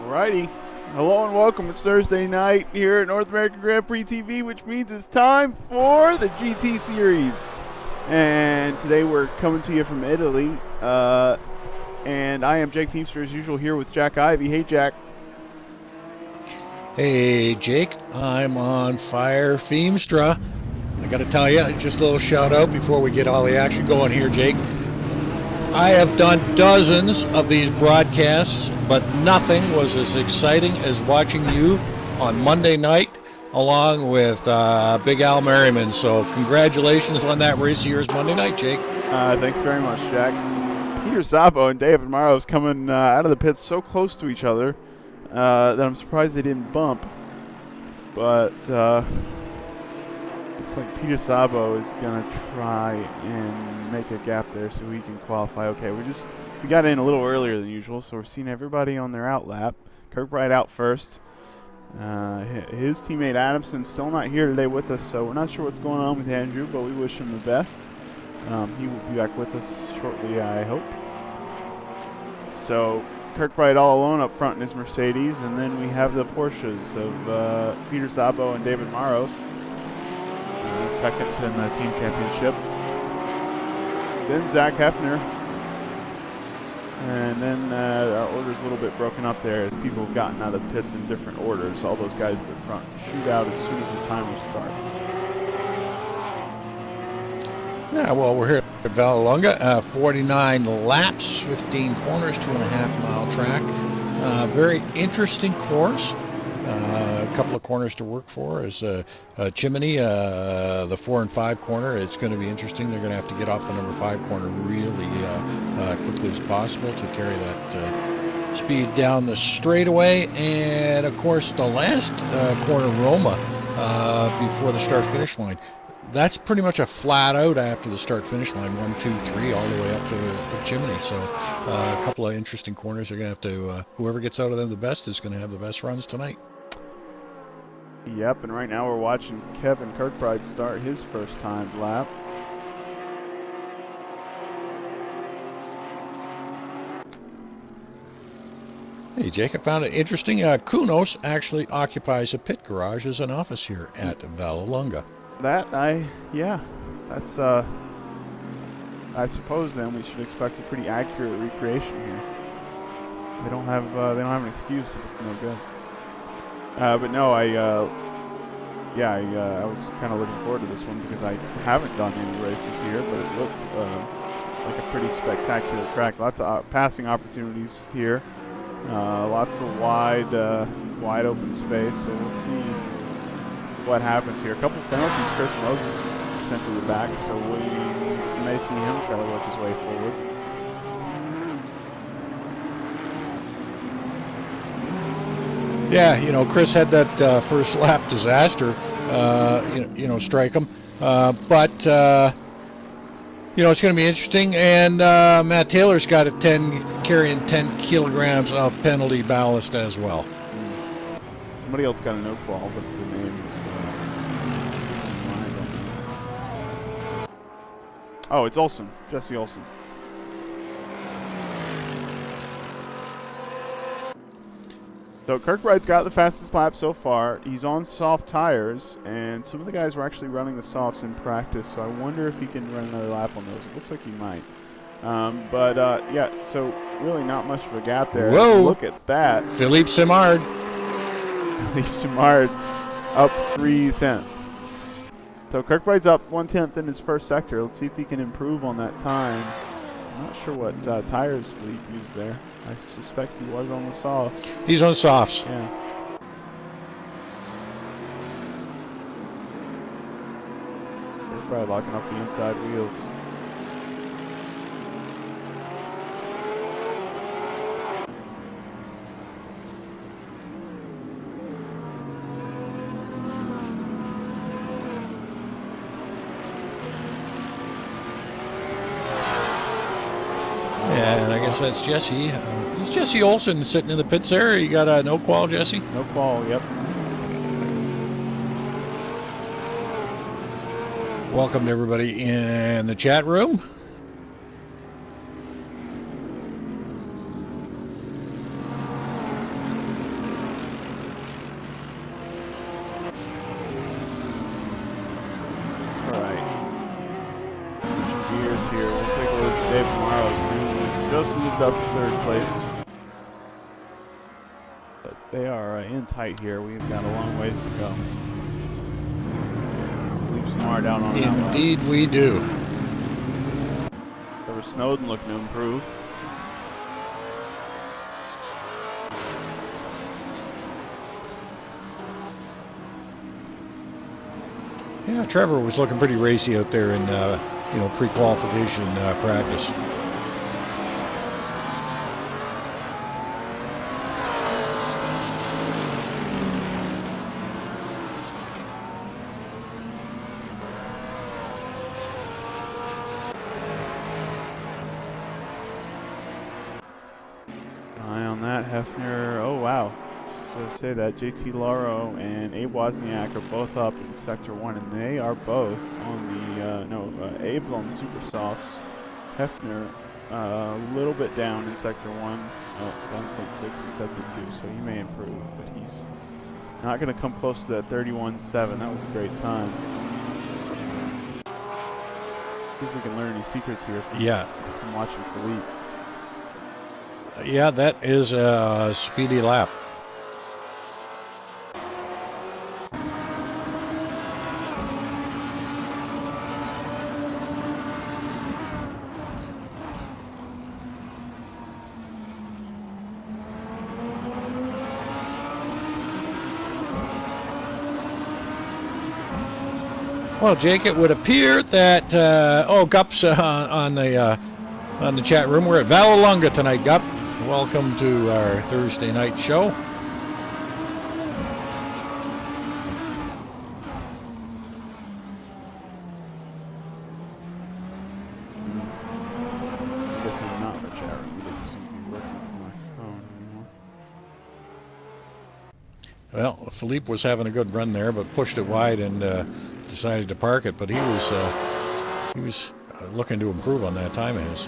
Alrighty. Hello and welcome. It's Thursday night here at North American Grand Prix TV, which means it's time for the GT Series. And today we're coming to you from Italy. And I am Jake Feemster, as usual, here with Jack Ivey. Hey, Jack. Hey, Jake. I'm on fire, Feemstra. I got to tell you, just a little shout out before we get all the action going here, Jake. I have done dozens of these broadcasts, but nothing was as exciting as watching you on Monday night along with Big Al Merriman. So congratulations on that race of yours Monday night, Jake. Thanks very much, Jack. Peter Szabo and David Maros coming out of the pits so close to each other that I'm surprised they didn't bump. But looks like Peter Szabo is going to try and make a gap there so he can qualify. Okay, we got in a little earlier than usual, so we're seeing everybody on their out lap. Kirkbride out first. His teammate Adamson's still not here today with us, so we're not sure what's going on with Andrew, but we wish him the best. He will be back with us shortly, I hope. So Kirkbride all alone up front in his Mercedes, and then we have the Porsches of Peter Szabo and David Maros, second in the team championship. Then Zach Hefner, and then our order's a little bit broken up there as people have gotten out of the pits in different orders. All those guys at the front shoot out as soon as the timer starts. Yeah, well, we're here at Vallelunga, 49 laps, 15 corners, 2.5 mile track. Very interesting course. A couple of corners to work for is Chimney, the 4 and 5 corner. It's going to be interesting. They're going to have to get off the number 5 corner really quickly as possible to carry that speed down the straightaway. And of course, the last corner, Roma, before the start-finish line. That's pretty much a flat out after the start-finish line, 1, 2, 3, all the way up to the Chimney. So a couple of interesting corners. They're going to have to, whoever gets out of them the best is going to have the best runs tonight. Yep, and right now we're watching Kevin Kirkbride start his first time lap. Hey, Jake, I found it interesting. Kunos actually occupies a pit garage as an office here at Vallelunga. That's I suppose then we should expect a pretty accurate recreation here. They don't have an excuse if it's no good. But no, I was kind of looking forward to this one because I haven't done any races here, but it looked like a pretty spectacular track. Lots of passing opportunities here. Lots of wide open space. So we'll see what happens here. A couple of penalties. Chris Moses sent to the back, so we may see him try to work his way forward. Yeah, Chris had that first lap disaster, strike him. But it's going to be interesting. And Matt Taylor's got carrying 10 kilograms of penalty ballast as well. Somebody else got a no qual, but the name is. Oh, it's Olsen, Jesse Olsen. So Kirkbride's got the fastest lap so far. He's on soft tires, and some of the guys were actually running the softs in practice, so I wonder if he can run another lap on those. It looks like he might. So really not much of a gap there. Whoa! Look at that. Philippe Simard. Philippe Simard up 0.3. So Kirkbride's up 1/10 in his first sector. Let's see if he can improve on that time. I'm not sure what tires Philippe used there. I suspect he was on the softs. He's on softs. Yeah. Kirkbride locking up the inside wheels. And I guess that's Jesse. Is Jesse Olsen sitting in the pits there? You got a no qual, Jesse? No qual, yep. Welcome to everybody in the chat room. here. We'll take a look at Dave Morales, who just moved up to third place. But they are in tight here. We've got a long ways to go. Philippe Simard down on that one. Indeed we do. There was Snowden looking to improve. Yeah, Trevor was looking pretty racy out there in pre-qualification practice. Eye on that, Hefner. Oh wow. Just say that JT Laro and Abe Wozniak are both up in Sector 1, and they are both on the, Abe's on the Super Softs. Hefner a little bit down in Sector 1, 1.6 in Sector 2, so he may improve, but he's not going to come close to that 31.7. That was a great time. See if we can learn any secrets here from watching Philippe. Yeah, that is a speedy lap. Well, Jake, it would appear that Gup's on the chat room. We're at Vallelunga tonight, Gup. Welcome to our Thursday night show. I guess I'm not in the chat room. It doesn't seem to be working from my phone anymore. Well, Philippe was having a good run there, but pushed it wide and decided to park it. But he was looking to improve on that time of his.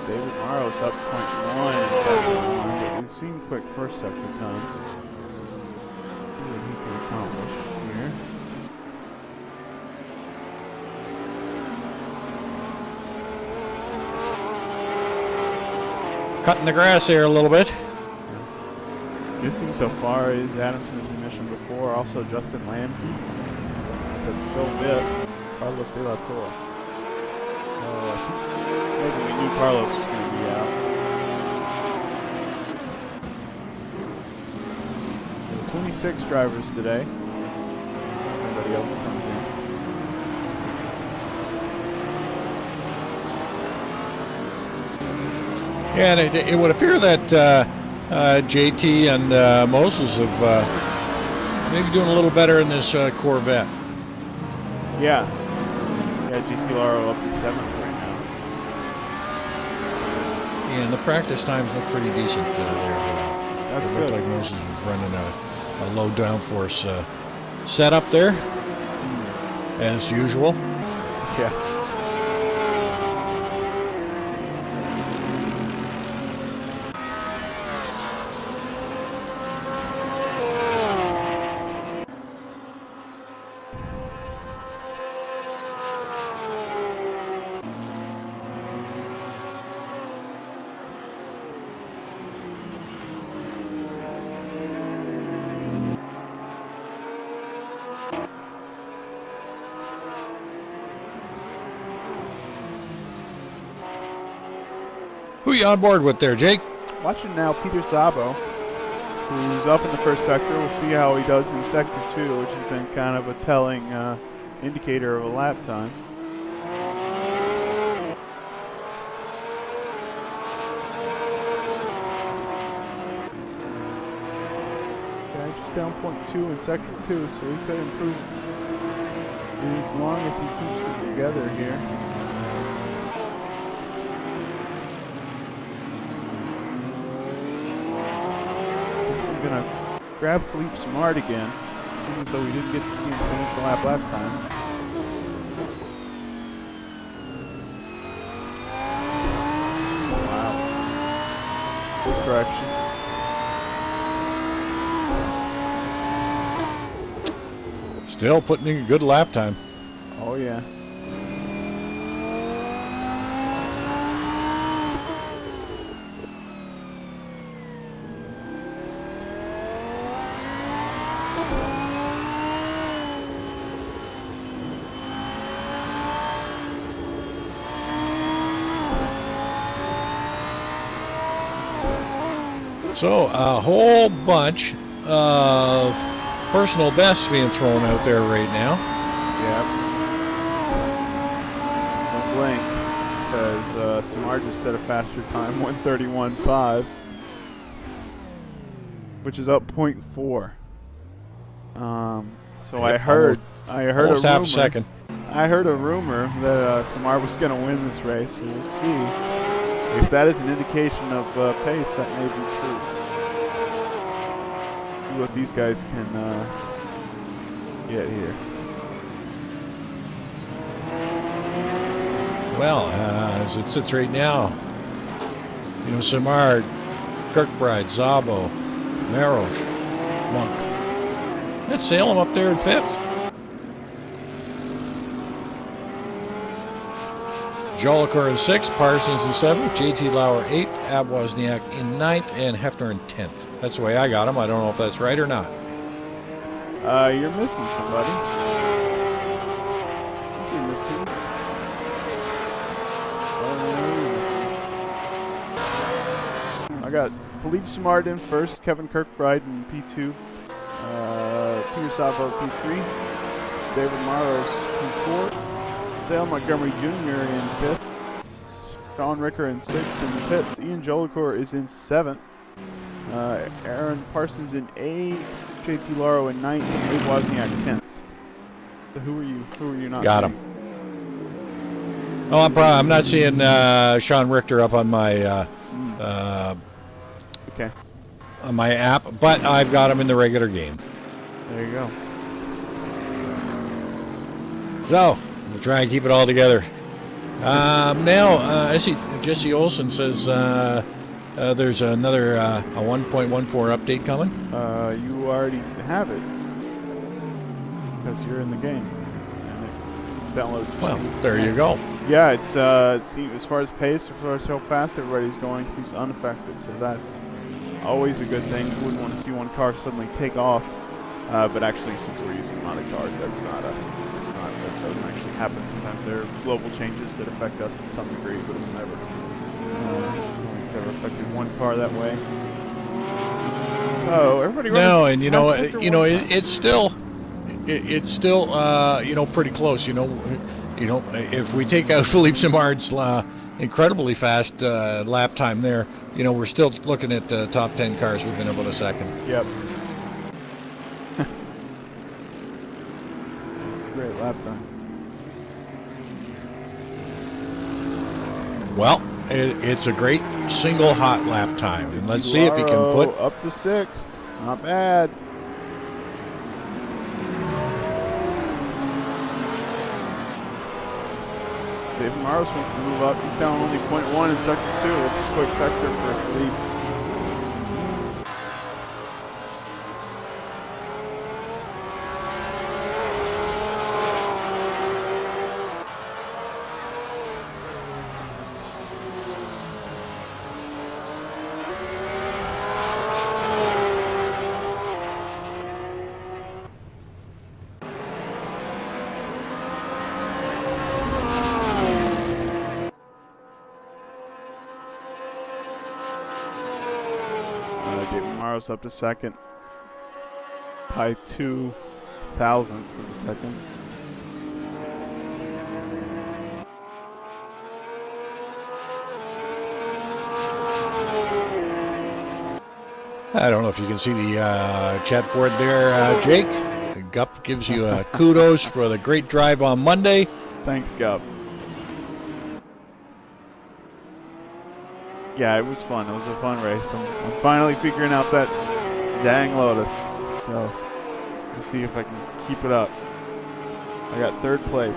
David Morrow's up 0.1 in sector 1, but we've seen quick first sector times. See what he can accomplish here. Cutting the grass there a little bit. Yeah. Good thing so far is Adamson, as we mentioned before, also Justin Lamke. That's Phil Vitt, Carlos De La Torre. I think maybe we knew Carlos was going to be out. There were 26 drivers today. Everybody else comes in. Yeah, and it would appear that JT and Moses have maybe doing a little better in this Corvette. Yeah. Yeah, GT Laro up in 7th right now. Yeah, and the practice times look pretty decent there. That's it good. looked like Moses was running a low downforce setup there, as usual. Yeah. Who are you on board with there, Jake? Watching now Peter Szabo, who's up in the first sector. We'll see how he does in sector 2, which has been kind of a telling indicator of a lap time. Yeah, just down 0.2 in sector 2, so he could improve as long as he keeps it together here. Going to grab Philippe Simard again. Seems as though we didn't get to see him finish the lap last time. Wow. Good correction. Still putting in a good lap time. Oh, yeah. So a whole bunch of personal bests being thrown out there right now. Yep. Don't blink, because Simard just set a faster time, 1:31.5, which is up 0.4. So I heard almost a half rumor. a second. I heard a rumor that Simard was going to win this race, so we'll see. If that is an indication of pace, that may be true. See what these guys can get here. Well, as it sits right now, you know, Simard, Kirkbride, Szabo, Maros, Monk. Let's Salem up there in 5th. Jolicoeur in 6th, Parsons in 7th, JT Lauer 8th, Ab Wozniak in 9th, and Hefner in 10th. That's the way I got him. I don't know if that's right or not. You're missing somebody. I think you're missing. I got Philippe Simard in 1st, Kevin Kirkbride in P2, Peter Szabo P3, David Maros P4, Sale Montgomery Jr. in 5th, Sean Ricker in 6th in the pits, Ian Jolicoeur is in 7th, Aaron Parsons in 8th, JT Laro in 9th, and Abe Wozniak 10th. So who are you not Got seeing? him. Oh, I'm not seeing Sean Richter up on my Okay. on my app, but I've got him in the regular game. There you go. So we'll try and keep it all together. Now, I see Jesse Olson says there's another a 1.14 update coming. You already have it because you're in the game and it's downloaded. Well, there you go. Yeah, it's see, as far as pace, as far as how fast everybody's going, seems unaffected. So that's always a good thing. You wouldn't want to see one car suddenly take off, but actually, since we're using modded cars, that doesn't actually happen. Sometimes there are global changes that affect us to some degree, but it's never affected one car that way. So everybody. No, and it's still pretty close. If we take out Philippe Simard's incredibly fast lap time there, we're still looking at top 10 cars within about a second. Yep. That's a great lap time. Well, it's a great single hot lap time, and let's see if he can put up to 6th. Not bad. David Maros wants to move up. He's down only 0.1 in sector 2. It's a quick sector for Philippe. David Maros up to 2nd by 0.02 of a second. I don't know if you can see the chat board there, Jake. Gup gives you kudos for the great drive on Monday. Thanks, Gup. Yeah, it was fun. It was a fun race. I'm finally figuring out that dang Lotus. So we'll see if I can keep it up. I got 3rd place.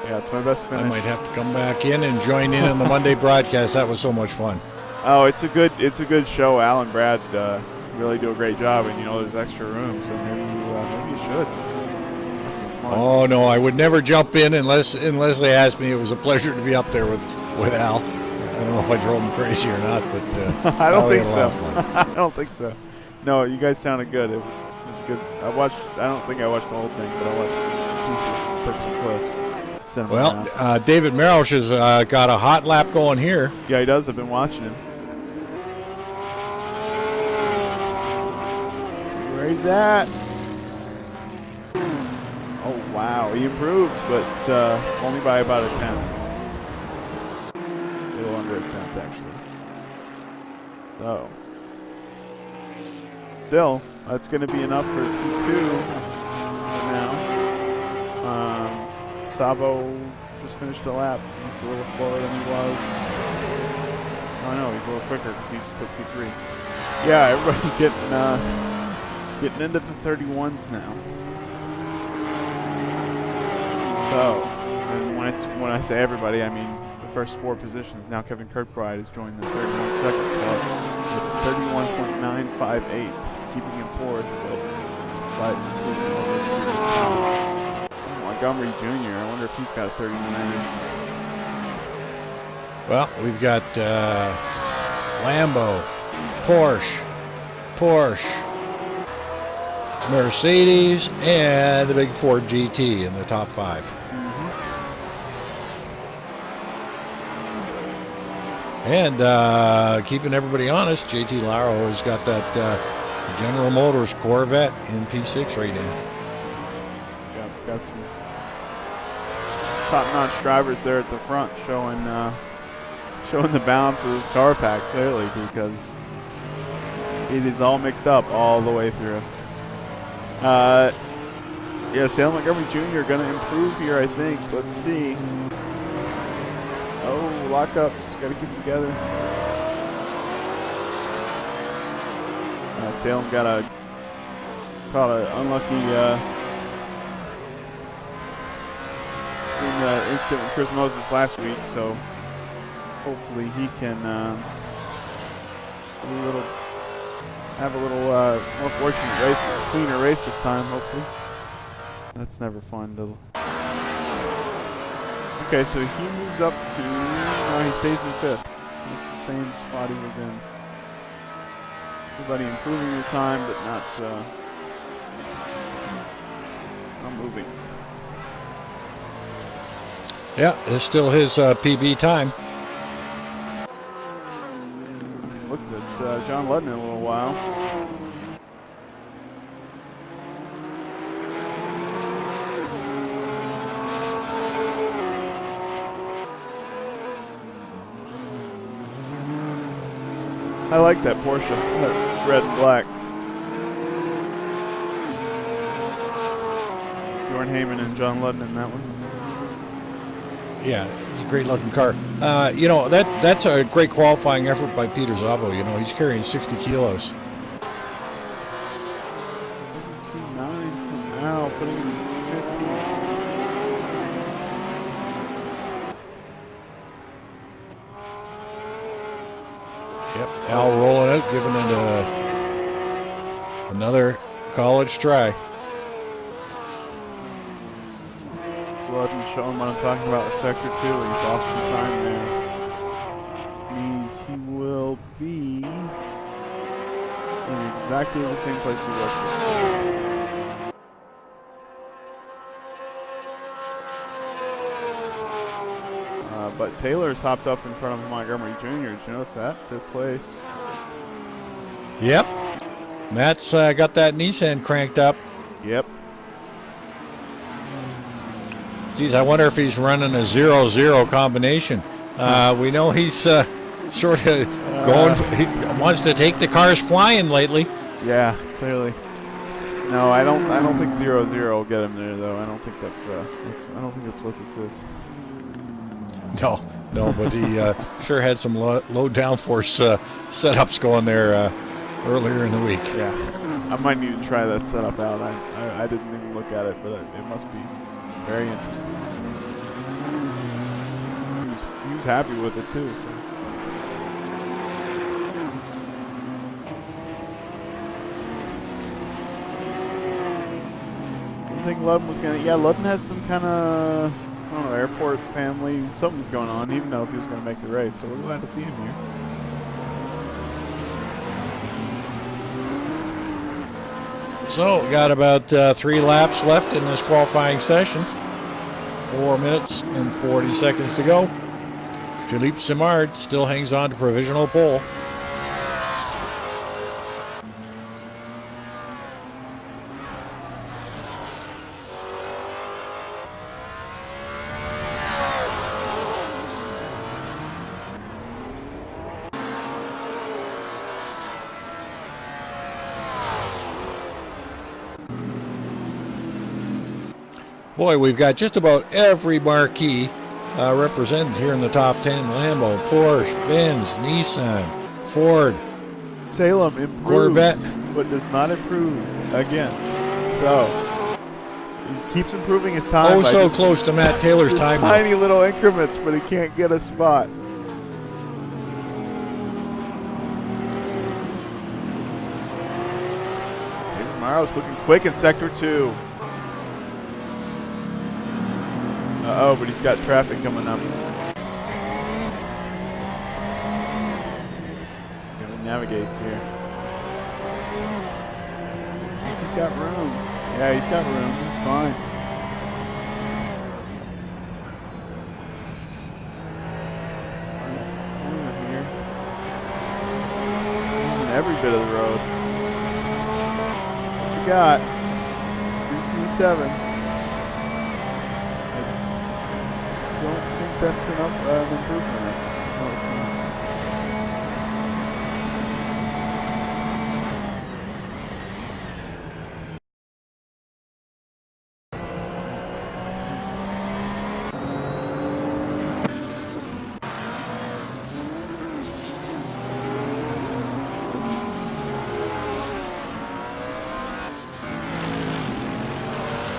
Yeah, it's my best finish. I might have to come back in and join in on the Monday broadcast. That was so much fun. Oh, it's a good show. Al and Brad really do a great job, and you know there's extra room, so maybe you should. That's some fun. Oh no, I would never jump in unless they asked me. It was a pleasure to be up there with Al. I don't know if I drove him crazy or not, but I don't we think had a so. lot of fun. I don't think so. No, you guys sounded good. It was good. I don't think I watched the whole thing, but I watched pieces, took some clips. Sent them around. Well, David Merrill has got a hot lap going here. Yeah, he does. I've been watching him. Let's see where he's at. Oh wow, he improves, but only by about a tenth. A little under a tenth, actually. So, still, that's going to be enough for P2 for now. Sabo just finished a lap. He's a little slower than he was. Oh no, he's a little quicker because he just took P3. Yeah, everybody getting into the 31s now. So, and when I say everybody, I mean the first 4 positions. Now Kevin Kirkbride has joined the 31-second club with 31.958. He's keeping him fourth, but slight improvement over his previous time. Montgomery Jr., I wonder if he's got a 31. Well, we've got Lambo, Porsche, Mercedes, and the big Ford GT in the top 5. And keeping everybody honest, JT Laro has got that General Motors Corvette in P6 right now. Got some top-notch drivers there at the front, showing the balance of this car pack clearly, because it is all mixed up all the way through. Yeah, Salem Montgomery Jr. going to improve here, I think. Let's see. Oh, lockups. Got to keep them together. Salem got an unlucky incident with Chris Moses last week, so hopefully he can have a little more fortunate race, cleaner race this time, hopefully. That's never fun to... Okay, so he moves up to... No, he stays in 5th. It's the same spot he was in. Everybody improving their time, but not moving. Yeah, it's still his PB time. Looked at John Ludden in a little while. I like that Porsche, that red and black. Bjorn Heyman and John Ludden in that one. Yeah, it's a great looking car. You know, that's a great qualifying effort by Peter Szabo. You know, he's carrying 60 kilos. 2.9 from Al, putting him in 15. Yep, Al rolling out, giving it another college try. Ludden showing what I'm talking about with Sector 2. He's lost some time there. Means he will be in exactly the same place he was before. But Taylor's hopped up in front of Montgomery Jr. Did you notice that? 5th place. Yep. Matt's got that Nissan cranked up. Yep. Geez, I wonder if he's running a 0-0 combination. We know he's sort of going. He wants to take the cars flying lately. Yeah, clearly. No, I don't think 0-0 will get him there, though. I don't think that's I don't think that's what this is. No, but he sure had some low downforce setups going there earlier in the week. Yeah, I might need to try that setup out. I didn't even look at it, but it must be very interesting. He was happy with it too. So. didn't think Ludden was going to. Yeah, Ludden had some kind of, I don't know, airport family. Something was going on. He didn't know if he was going to make the race. So we're glad to see him here. So we got about 3 laps left in this qualifying session. 4 minutes and 40 seconds to go. Philippe Simard still hangs on to provisional pole. Boy, we've got just about every marquee represented here in the top 10. Lambo, Porsche, Benz, Nissan, Ford. Salem improves, Corvette, but does not improve again. So he keeps improving his time. Oh, so close to Matt Taylor's time. Tiny little increments, but he can't get a spot. Maro's looking quick in sector 2. Uh-oh, but he's got traffic coming up. He navigates here. He's got room. Yeah, he's got room. He's fine. Here. Using every bit of the road. What you got? 337. I don't think that's an improvement. No, it's not.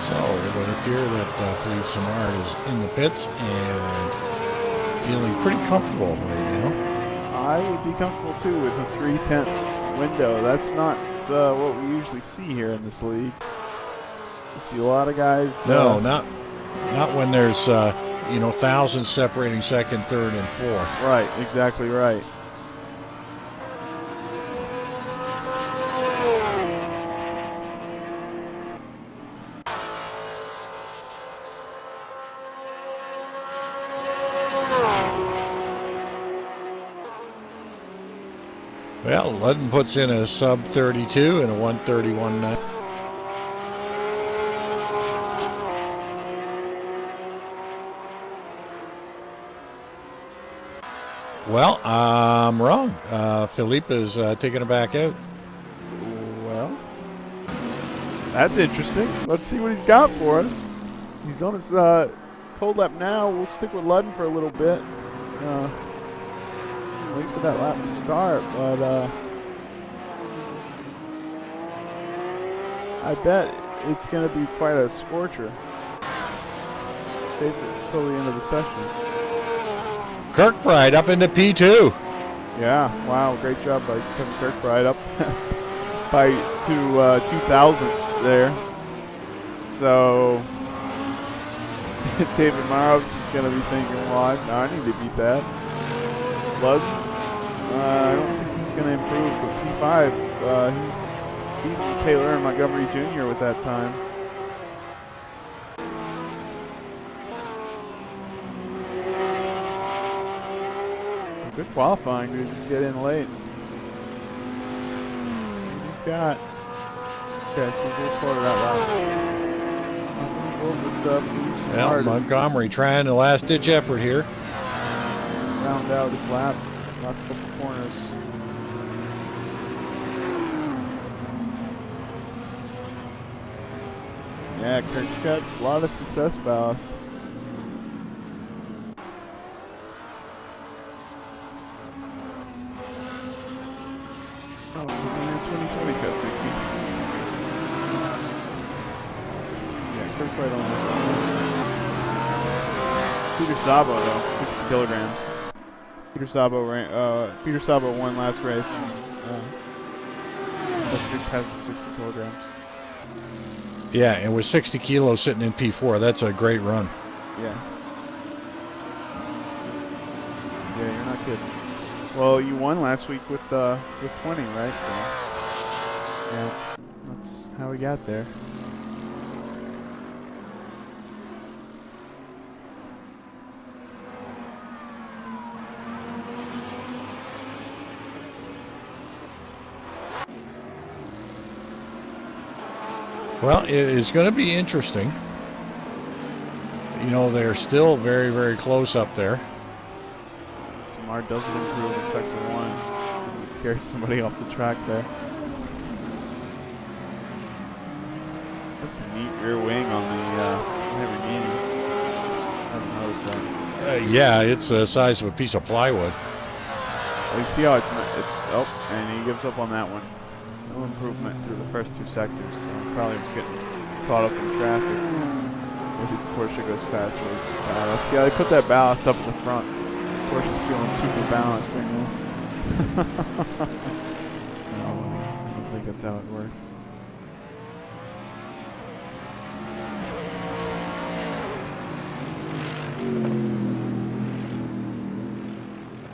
So it would appear that Philippe Simard is in the pits and feeling pretty comfortable right now. I would be comfortable too with a 3/10 window. That's not what we usually see here in this league. You see a lot of guys. No, not when there's thousands separating second, third, and fourth. Right, exactly right. Well, Ludden puts in a sub 32 and a 131.9. Well, I'm wrong. Philippe is taking it back out. Well, that's interesting. Let's see what he's got for us. He's on his cold lap now. We'll stick with Ludden for a little bit. Wait for that lap to start, but I bet it's going to be quite a scorcher. Save it until the end of the session. Kirkbride up into P2. Yeah, wow, great job by Kevin Kirkbride up by 2 thousandths there. So David Maros is going to be thinking, well, I need to beat that. Ludden, I don't think he's going to improve, but P5, he's beaten Taylor and Montgomery Jr. with that time. Good qualifying to just get in late. He's got. Okay, so he's a little slower that lap. Well, Montgomery trying the last ditch effort here. Round out his lap, last couple corners. Yeah, Kirk's got a lot of success ballast. Oh, 2020's got 60. Yeah, Kirk right on this one. Peter Sabo though, 60 kilograms. Peter Sabo won last race. S6 has the 60 kilograms. Yeah, and with 60 kilos sitting in P4, that's a great run. Yeah. Yeah, you're not kidding. Well, you won last week with 20, right? So, yeah, that's how we got there. Well, it is going to be interesting. You know, they're still very, very close up there. Simard doesn't improve in sector 1. So he scared somebody off the track there. That's a neat rear wing on the Lamborghini. I haven't noticed that. Yeah, it's the size of a piece of plywood. Well, you see how it's oh, and he gives up on that one. No improvement through the first 2 sectors, so probably was getting caught up in traffic. Maybe Porsche goes faster with ballast. Yeah, they put that ballast up in the front. Porsche's feeling super balanced right now. No, I don't think that's how it works.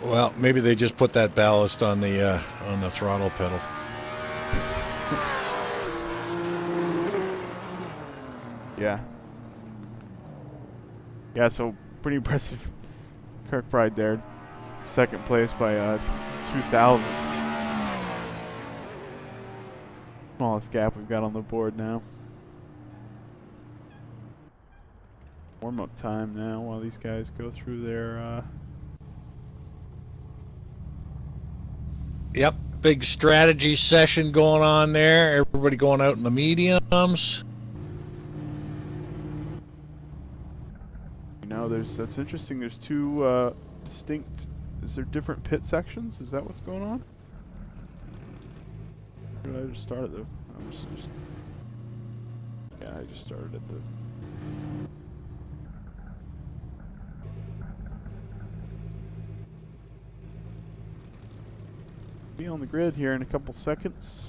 Well, maybe they just put that ballast on the throttle pedal. Yeah. Yeah, so pretty impressive Kirkbride there. Second place by 2 thousandths. Smallest gap we've got on the board now. Warm-up time now while these guys go through their... Yep, big strategy session going on there. Everybody going out in the mediums. You know, that's interesting. There's 2 distinct... Is there different pit sections? Is that what's going on? Or did I just start at the... Yeah, I just started at the... Be on the grid here in a couple seconds.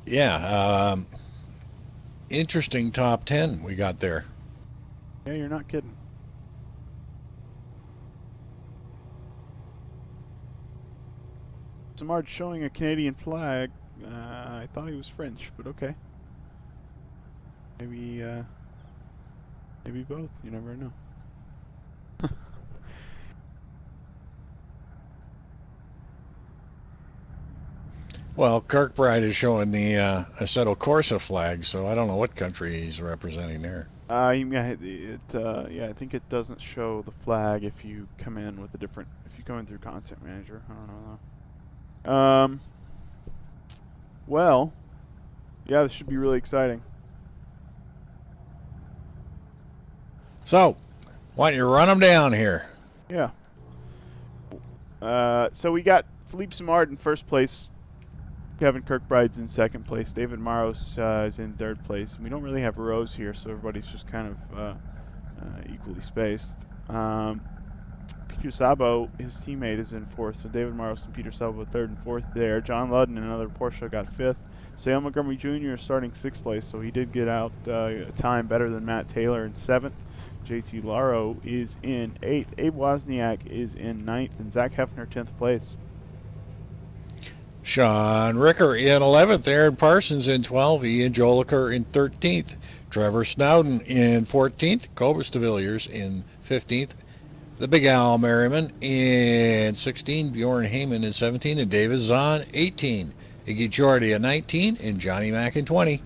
Yeah, interesting top 10 we got there. Yeah, you're not kidding. Simard showing a Canadian flag. I thought he was French, but okay. Maybe, maybe both. You never know. Well, Kirkbride is showing the Assetto Corsa flag, so I don't know what country he's representing there. Yeah, I think it doesn't show the flag if you come in with a different. If you come in through Content Manager, I don't know though. Well, yeah, this should be really exciting. So, why don't you run them down here? Yeah. So we got Philippe Simard in first place. Kevin Kirkbride's in second place. David Maros is in third place. And we don't really have rows here, so everybody's just kind of equally spaced. Peter Sabo, his teammate, is in fourth. So David Maros and Peter Sabo third and fourth there. John Ludden, another Porsche, got fifth. Sale Montgomery Jr. is starting sixth place, so he did get out a time better than Matt Taylor in seventh. JT Laro is in eighth. Abe Wozniak is in ninth, and Zach Hefner 10th place. Sean Ricker in 11th, Aaron Parsons in 12th, Ian Joliker in 13th, Trevor Snowden in 14th, Cobus de Villiers in 15th, the Big Al Merriman in 16, Bjorn Heyman in 17, and David Zahn 18, Iggy Jordy at 19, and Johnny Mack in 20.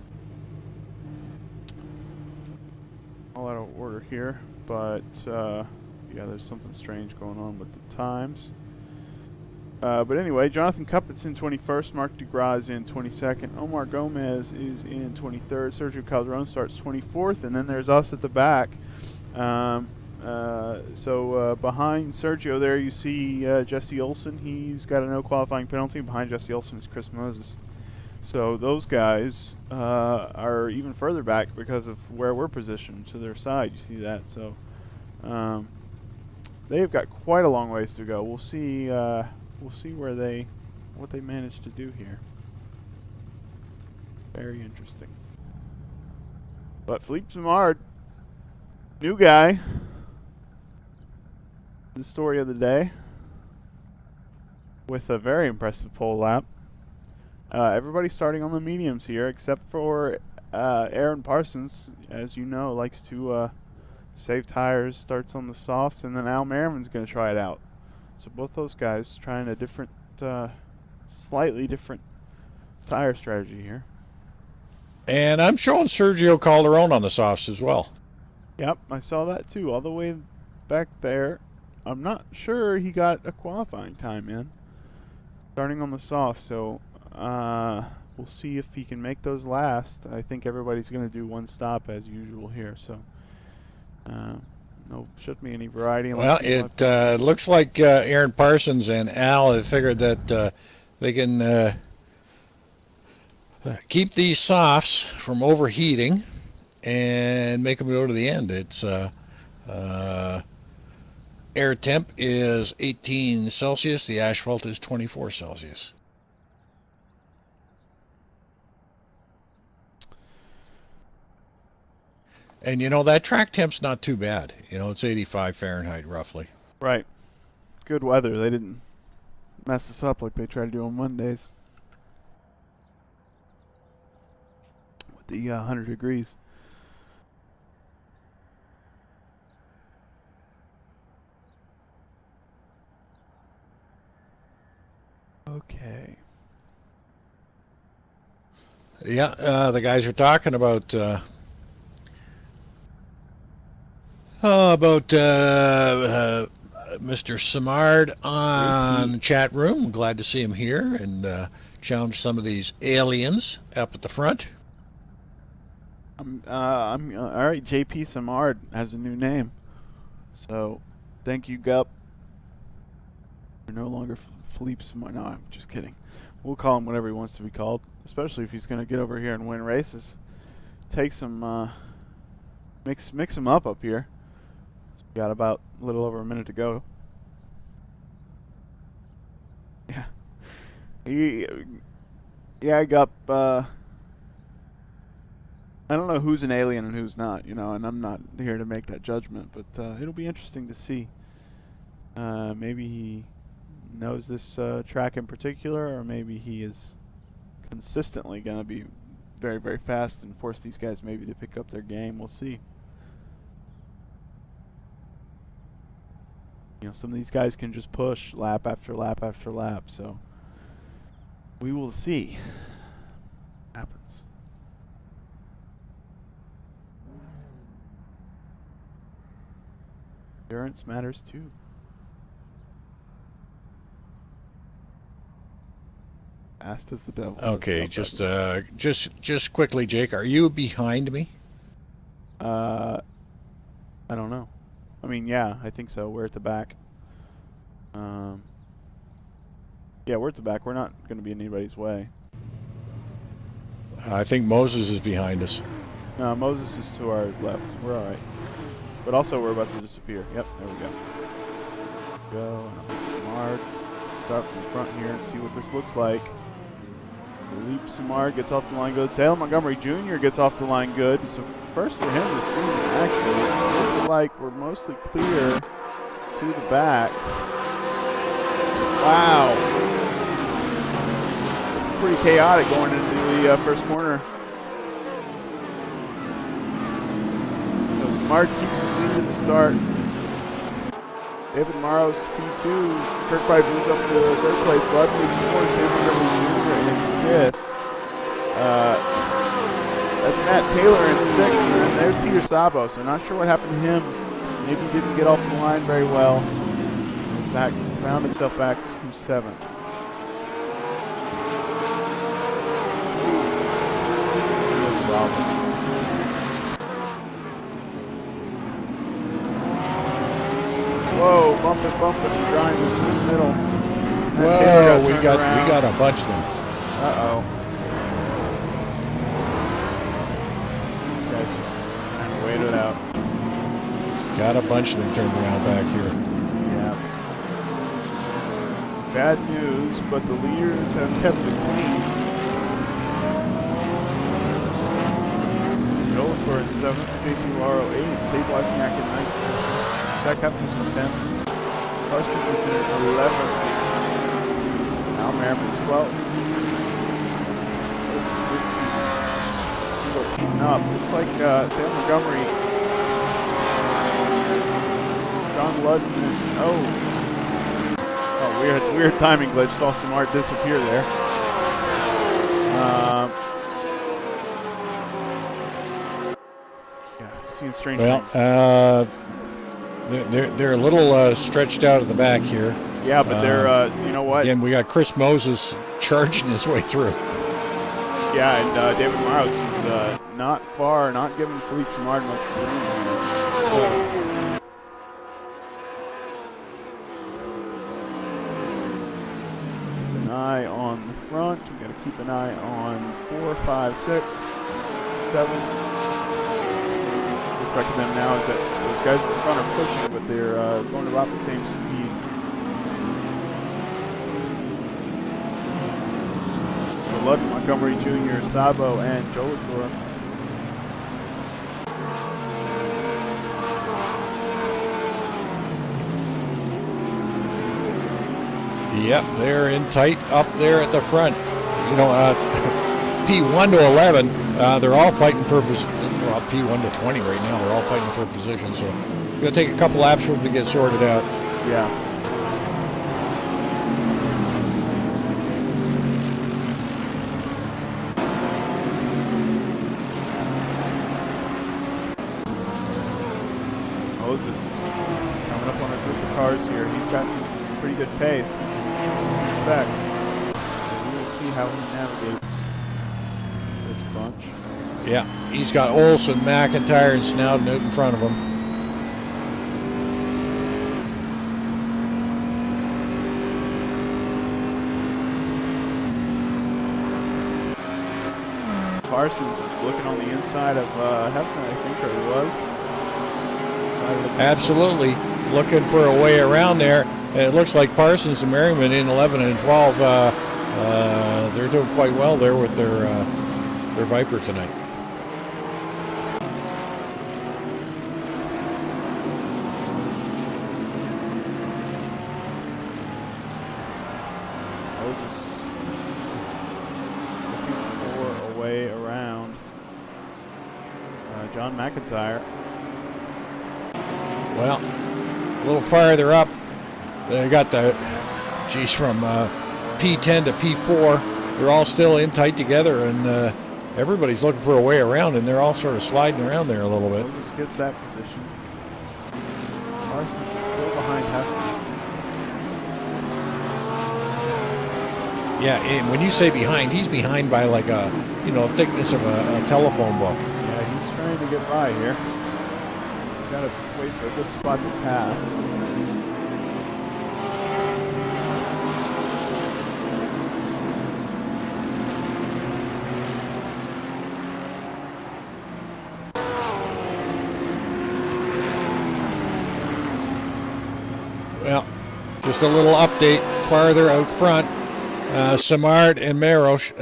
All out of order here, but yeah, there's something strange going on with the times. But anyway, Jonathan Cuppet's in 21st, Mark DeGras is in 22nd, Omar Gomez is in 23rd, Sergio Calderon starts 24th, and then there's us at the back. So behind Sergio there you see Jesse Olsen. He's got a no qualifying penalty. Behind Jesse Olsen is Chris Moses. So those guys are even further back because of where we're positioned to their side. You see that? So they've got quite a long ways to go. We'll see. We'll see where they what they managed to do here. Very interesting. But Philippe Simard, new guy. The story of the day, with a very impressive pole lap. Everybody starting on the mediums here, except for Aaron Parsons, as you know, likes to save tires, starts on the softs, and then Al Merriman's going to try it out. So both those guys trying a different, slightly different tire strategy here. And I'm showing Sergio Calderon on the softs as well. Yep, I saw that too, all the way back there. I'm not sure he got a qualifying time in, starting on the soft, so we'll see if he can make those last. I think everybody's going to do one stop as usual here, so no, shouldn't be any variety. Well, it looks like Aaron Parsons and Al have figured that they can keep these softs from overheating and make them go to the end. It's air temp is 18 Celsius. The asphalt is 24 Celsius. And you know, that track temp's not too bad. You know, it's 85 Fahrenheit roughly. Right. Good weather. They didn't mess us up like they try to do on Mondays with the 100 degrees. Okay. Yeah, the guys are talking about Mr. Simard on the chat room. Glad to see him here and challenge some of these aliens up at the front. I'm all right. JP Simard has a new name, so thank you, Gup. You're no longer Philippe Simard. No, I'm just kidding. We'll call him whatever he wants to be called, especially if he's going to get over here and win races. Take some, mix him up here. Got about a little over a minute to go. Yeah, Gup. I don't know who's an alien and who's not, you know, and I'm not here to make that judgment, but it'll be interesting to see. Maybe he knows this track in particular, or maybe he is consistently going to be very, very fast and force these guys maybe to pick up their game. We'll see. You know, some of these guys can just push lap after lap after lap, so we will see what happens. Endurance matters too. Fast as the devil. Okay, just quickly, Jake, are you behind me? I don't know. I mean, yeah, I think so. We're at the back. Yeah, we're at the back. We're not going to be in anybody's way. I think Moses is behind us. No, Moses is to our left. We're all right. But also, we're about to disappear. Yep, there we go. Go, and I'll hit Simard. Start from the front here and see what this looks like. Philippe Simard gets off the line good. Salem Montgomery Jr. gets off the line good. So first for him this season, actually. It looks like we're mostly clear to the back. Wow. Pretty chaotic going into the first corner. So Simard keeps his lead at the start. David Morrow's P2. Kirkbride moves up to third place. Ludwig fourth. Salem Montgomery Jr. in fifth. That's Matt Taylor in sixth, and then there's Peter Sabo. So not sure what happened to him. Maybe he didn't get off the line very well. He's back, found himself back to seventh. Whoa, bumping, grinding through the middle. Whoa, we got a bunch of them. Uh-oh. These guys just kind of wait it out. Got a bunch of them turned around back here. Bad news, but the leaders have kept it clean. Joel in 7th, J2RO 8th, Philippe Wozniak in 9th, Zach Hefner's in 10th, Parsons is in 11th, Al Merriman 12th. It's heating up. Looks like Sam Montgomery, John Ludman, weird timing glitch. Saw Simard disappear there. Seeing strange things. They're a little stretched out at the back here. Yeah, but they're, you know what? Again, we got Chris Moses charging his way through. Yeah, and David Morris is not far, not giving Philippe Simard much room here. So, keep an eye on the front. We got to keep an eye on 4, 5, 6, 7. Expecting them now is that those guys at the front are pushing, but they're going about the same speed. Ludden, Montgomery Jr., Sabo, and Jolicoeur. Yep, they're in tight up there at the front. You know, P1 to 11, they're all fighting for position. Well, P1 to 20 right now, they're all fighting for position. So it's going to take a couple laps for them to get sorted out. Yeah. Moses is coming up on a group of cars here. He's got pretty good pace, as you would expect. And we'll see how he navigates this bunch. Yeah, he's got Olson, McIntyre, and Snowden out in front of him. Parsons is looking on the inside of Hefner, I think, or he was. Absolutely, looking for a way around there. And it looks like Parsons and Merriman in 11 and 12. They're doing quite well there with their Viper tonight. Moses looking for a way around John McIntyre. Well, a little farther up, they got the, from P10 to P4. They're all still in tight together, and everybody's looking for a way around, and they're all sort of sliding around there a little bit. Moses gets that position. Parsons is still behind Hefner. Yeah, and when you say behind, he's behind by like a, thickness of a telephone book. Yeah, he's trying to get by here. He's got to wait for a good spot to pass. Well, just a little update farther out front. Simard and Merosh,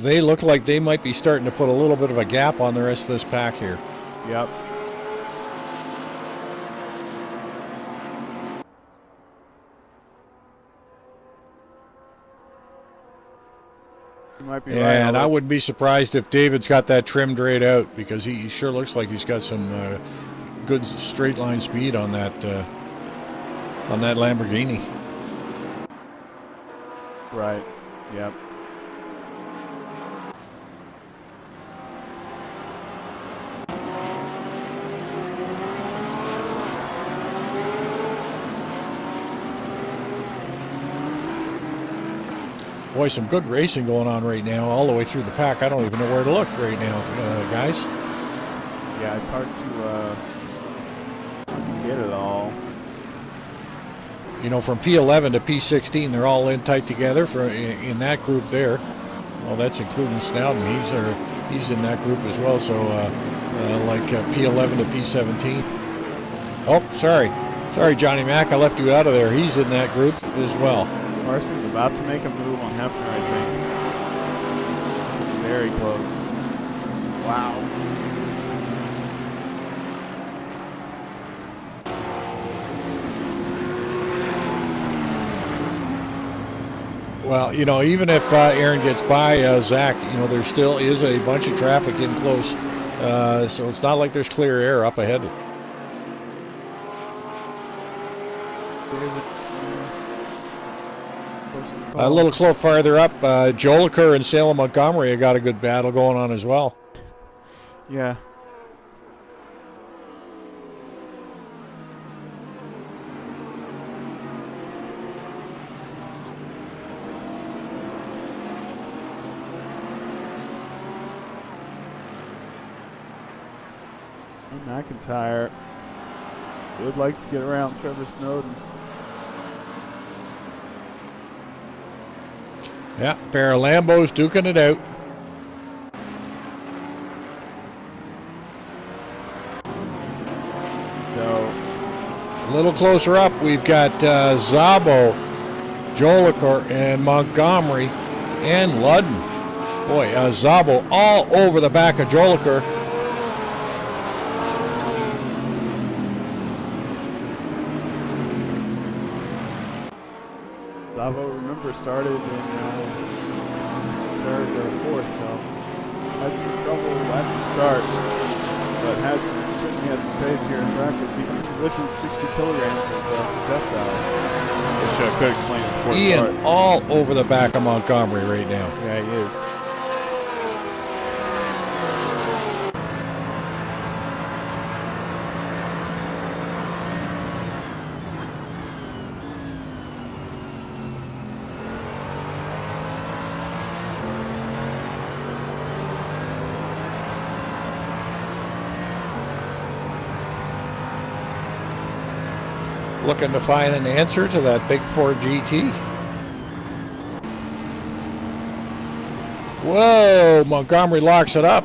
they look like they might be starting to put a little bit of a gap on the rest of this pack here. Yep. You might be right. And I wouldn't be surprised if David's got that trimmed right out, because he sure looks like he's got some good straight line speed on that Lamborghini. Right. Yep. Boy, some good racing going on right now, all the way through the pack. I don't even know where to look right now, guys. Yeah, it's hard to get it all. You know, from P11 to P16, they're all in tight together in that group there. Well, that's including Snowden. He's in that group as well. So, P11 to P17. Oh, sorry. Sorry, Johnny Mac, I left you out of there. He's in that group as well. Larson's about to make a move on Hefner, I think. Very close. Wow. Well, you know, even if Aaron gets by Zach, you know, there still is a bunch of traffic in close. So it's not like there's clear air up ahead. A little close farther up, Jolicoeur and Salem Montgomery have got a good battle going on as well. Yeah. McIntyre would like to get around Trevor Snowden. Yeah, pair of Lambos duking it out. So, a little closer up, we've got Szabo, Jolicoeur, and Montgomery, and Ludden. Boy, Szabo all over the back of Jolicoeur. Szabo, remember, started in third or fourth, so had some trouble at the start, but certainly had some pace here in practice, even with his 60 kilograms of success dials, which could explain his poor Ian start. all over the back of Montgomery right now. Yeah, he is. Looking to find an answer to that big Ford GT. Whoa, Montgomery locks it up.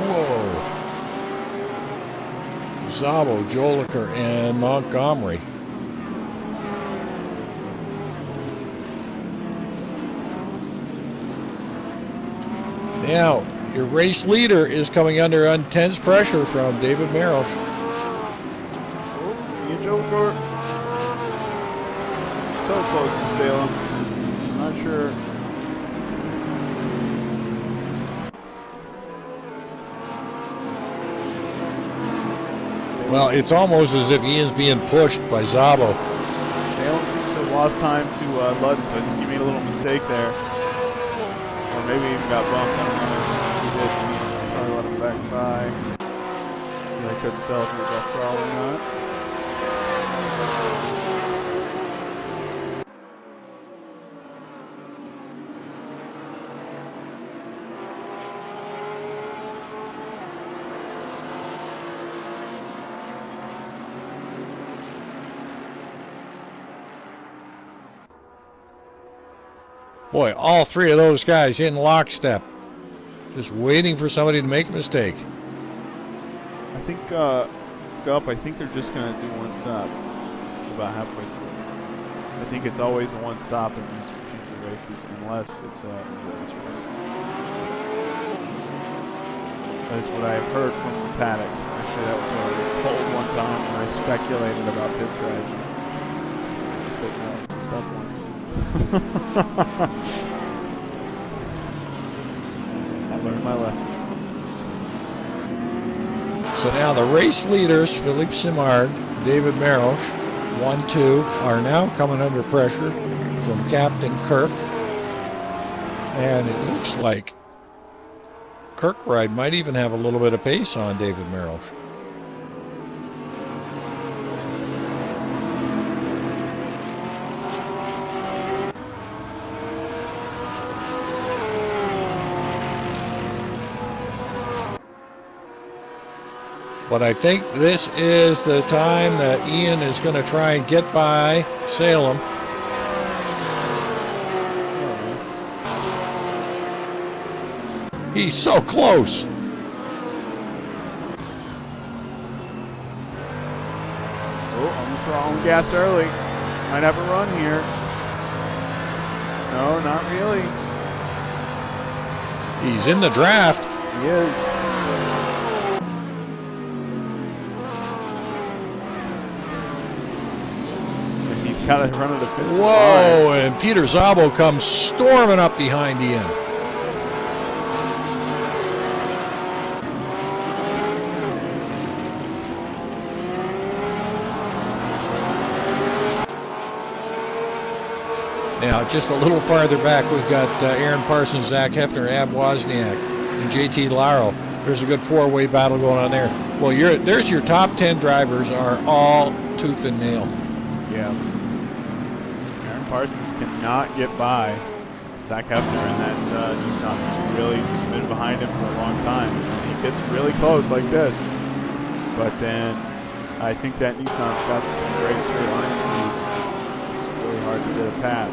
Whoa. Szabo, Jolicoeur, and Montgomery. Now, your race leader is coming under intense pressure from David Merrill. Oh, Ian Jolicoeur. So close to Salem. I'm not sure. Well, it's almost as if Ian's being pushed by Szabo. Salem seems to have lost time to Ludden, so I think he made a little mistake there. Or maybe even got bumped. I don't know. He did. Probably let him back by. I couldn't tell if he was off throttle or not. Boy, all three of those guys in lockstep, just waiting for somebody to make a mistake. I think, Gup, I think they're just going to do one stop about halfway through. I think it's always a one stop in these GT races, unless it's an endurance race. That's what I have heard from the paddock. Actually, that was what I was told one time when I speculated about pit strategies. I said, no, stop once. I learned my lesson. So now the race leaders, Philippe Simard, David Merrill, 1-2, are now coming under pressure from Captain Kirk. And it looks like Kirkbride might even have a little bit of pace on David Merrill. But I think this is the time that Ian is going to try and get by Salem. He's so close. Oh, almost throwing gas early. Might have a run here. No, not really. He's in the draft. He is. And he's got to run a defensive line. Whoa, and Peter Szabo comes storming up behind Ian. Now, just a little farther back, we've got Aaron Parsons, Zach Hefner, Ab Wozniak, and JT Laro. There's a good four-way battle going on there. Well, there's your top 10 drivers are all tooth and nail. Yeah. Aaron Parsons cannot get by Zach Hefner in that Nissan. He's been behind him for a long time. He gets really close like this. But then I think that Nissan's got some great straight line speed. It's really hard to get a pass.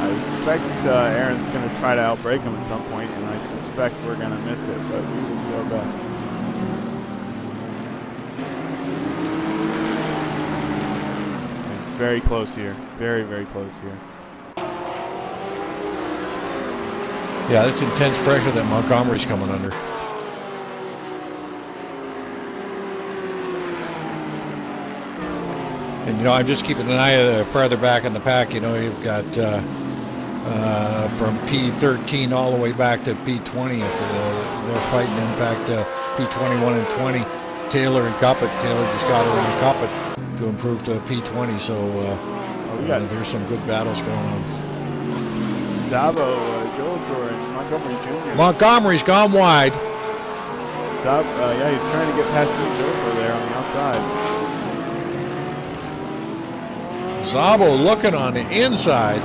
I expect Aaron's going to try to outbrake him at some point, and I suspect we're going to miss it, but we will do our best. And very close here. Very, very close here. Yeah, that's intense pressure that Montgomery's coming under. And, you know, I'm just keeping an eye farther back in the pack. You know, you've got from P13 all the way back to P20. They're fighting, in fact, P21 and 20. Taylor and Coppett. Taylor just got around Coppett to improve to P20. So there's some good battles going on. Davo, Jojo, and Montgomery Jr. Montgomery's gone wide. Yeah, he's trying to get past Jojo there on the outside. Szabo looking on the inside.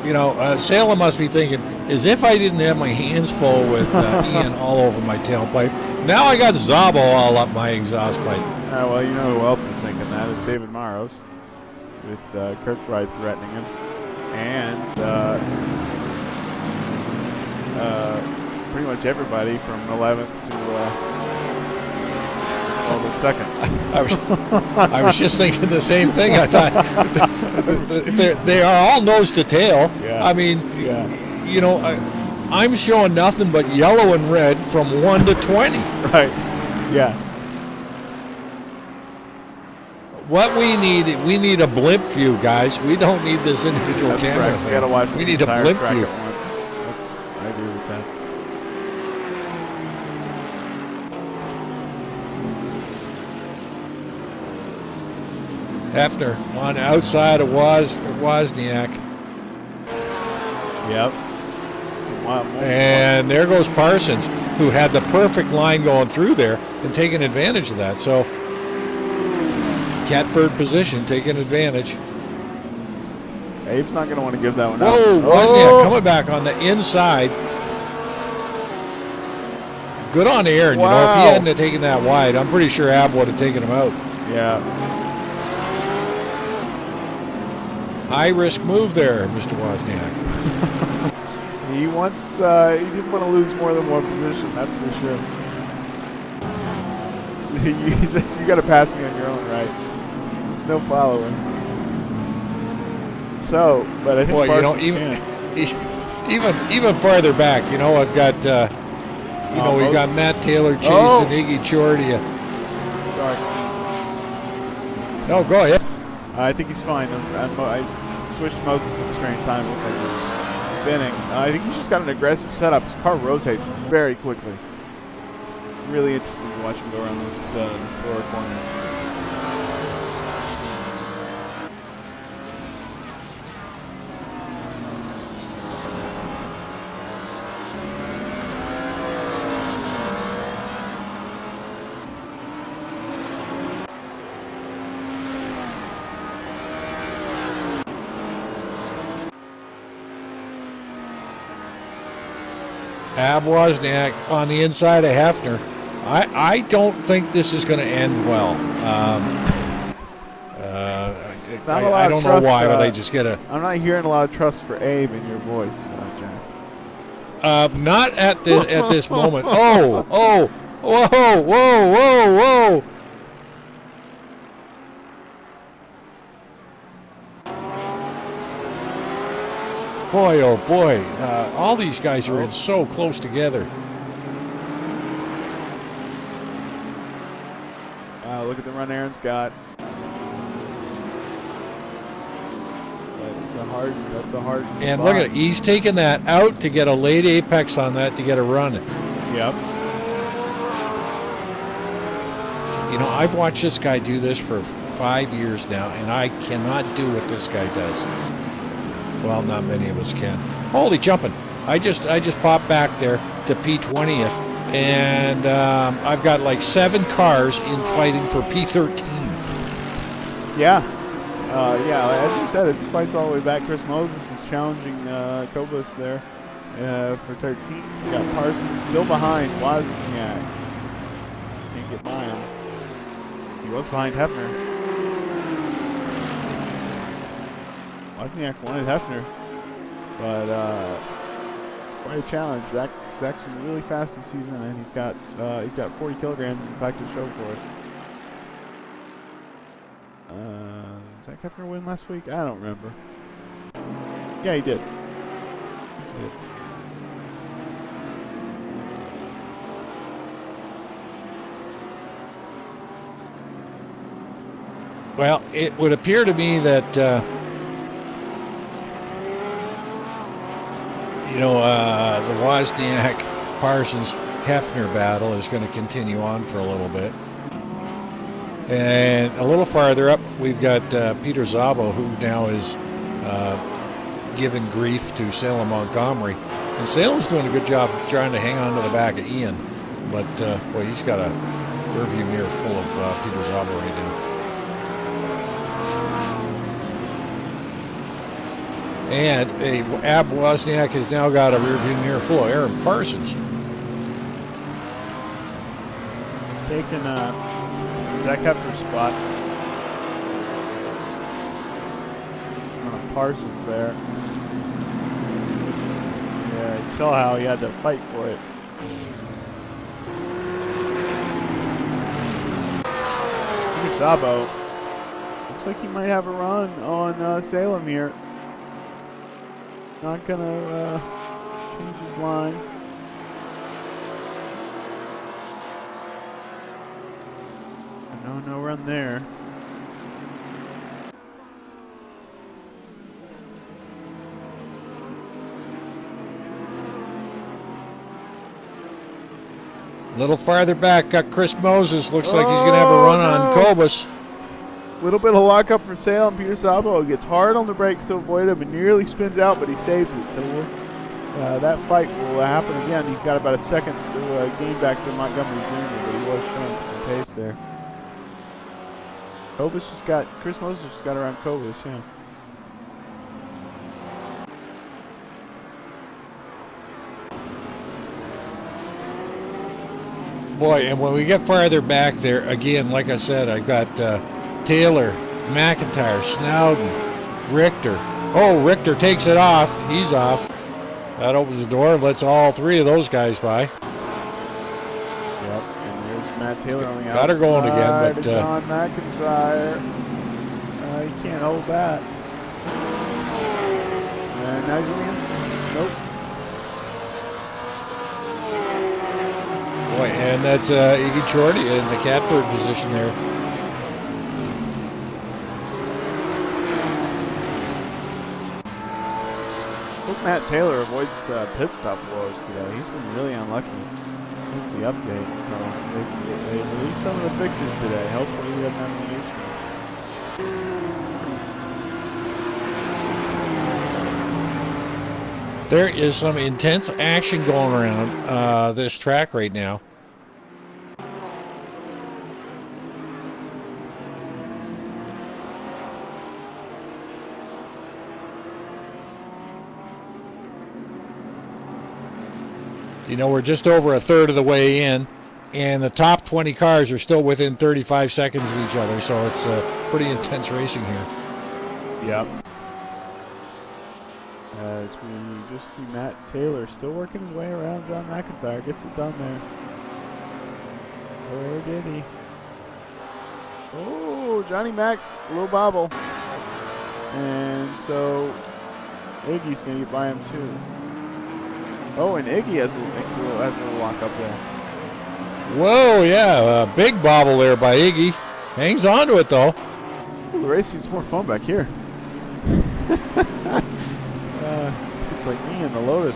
You know, Salem must be thinking, as if I didn't have my hands full with Ian all over my tailpipe. Now I got Szabo all up my exhaust pipe. Well, you know who else is thinking that is David Maros, with Kirkbride threatening him, and pretty much everybody from 11th to the second. I was just thinking the same thing. I thought they are all nose to tail. Yeah. I mean, yeah. You know, I'm showing nothing but yellow and red from 1 to 20. Right. Yeah. What we need a blimp view, guys. We don't need this individual That's camera. correct. We gotta watch we need a blimp view. I agree with that. Hefner on outside of Wozniak. Yep. And there goes Parsons, who had the perfect line going through there and taking advantage of that. So catbird position, taking advantage. Abe's not going to want to give that one out. Whoa, Wozniak coming back on the inside. Good on Aaron. Wow. You know, if he hadn't have taken that wide, I'm pretty sure Ab would have taken him out. Yeah. High risk move there, Mr. Wozniak. He didn't want to lose more than one position, that's for sure. He says, you got to pass me on your own, right? There's no following. So, but I think boy, you know, even farther back, you know, I've got, we've got Matt Taylor, Chase, and Iggy Chordia. Sorry. No, go ahead. I think he's fine. I switched Moses at a strange time. Looked like he's spinning. I think he's just got an aggressive setup. His car rotates very quickly. Really interesting to watch him go around this lower corners. Ab Wozniak on the inside of Hefner. I don't think this is going to end well. Not a lot I of don't trust, know why, but I just get a... I'm not hearing a lot of trust for Abe in your voice, Jack. Not at this moment. Oh, whoa, whoa, whoa, whoa. Boy, oh boy, all these guys are in so close together. Wow, look at the run Aaron's got. That's a hard And spot. look at it, he's taking that out to get a late apex on that to get a run. Yep. You know, I've watched this guy do this for 5 years now, and I cannot do what this guy does. Well, not many of us can. Holy jumping. I just popped back there to P20th, and I've got like 7 cars in fighting for P13. Yeah. Yeah, as you said, it's fights all the way back. Chris Moses is challenging Kobus there for 13th. We got Parsons still behind. Wozniak can't get by him. He was behind Hefner. Wozniak wanted Hefner, but quite a challenge. Zach's actually really fast this season, and he's got 40 kilograms in fact to show for it. Did Zach Hefner win last week? I don't remember. Yeah, he did. Well, it would appear to me that the Wozniak Parsons Hefner battle is going to continue on for a little bit. And a little farther up, we've got Peter Szabo, who now is giving grief to Salem Montgomery. And Salem's doing a good job trying to hang on to the back of Ian. But, boy, he's got a rearview mirror full of Peter Szabo right now. And Ab Wozniak has now got a rearview mirror full of Aaron Parsons. He's taken Zach Hefner's spot on Parsons there. Yeah, you saw how he had to fight for it. Szabo looks like he might have a run on Salem here. Not gonna change his line. No run there. A little farther back, got Chris Moses. Looks like he's going to have a run on Kobus. Little bit of lockup for Salem. Peter Szabo gets hard on the brakes to avoid him and nearly spins out, but he saves it. So that fight will happen again. He's got about a second to gain back to Montgomery Jr., but he was showing some pace there. Chris Moses just got around Kobus, yeah. Boy, and when we get farther back there, again, like I said, I've got Taylor, McIntyre, Snowden, Richter. Oh, Richter takes it off. He's off. That opens the door and lets all 3 of those guys by. Yep, and there's Matt Taylor on the outside. Got her going again, but John McIntyre. He can't hold that. And now he's against. Nope. Boy, and that's Iggy Shorty in the catbird position there. Hope Matt Taylor avoids pit stop woes today. He's been really unlucky since the update. So they released some of the fixes today. Hopefully we have none of the issues. There is some intense action going around this track right now. You know, we're just over a third of the way in, and the top 20 cars are still within 35 seconds of each other, so it's pretty intense racing here. Yep. As we just see Matt Taylor still working his way around John McIntyre. Gets it done there. Where did he? Oh, Johnny Mac, a little bobble. And so Iggy's going to get by him too. Oh, and Iggy has a little lock up there. Whoa, yeah, a big bobble there by Iggy. Hangs on to it though. Ooh, the racing's more fun back here. Seems like me in the Lotus.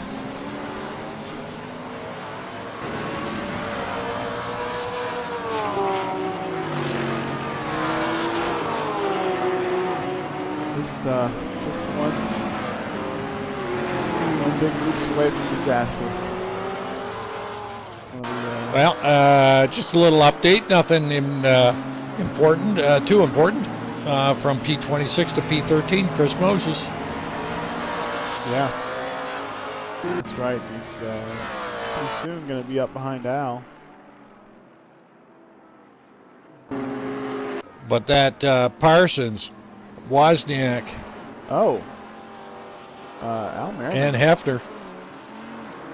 Just one big oops away from disaster. Well, just a little update. Nothing important, too important. From P26 to P13, Chris Moses. Yeah, that's right. He's pretty soon going to be up behind Al. But that Parsons, Wozniak, Al Merriman and Hefner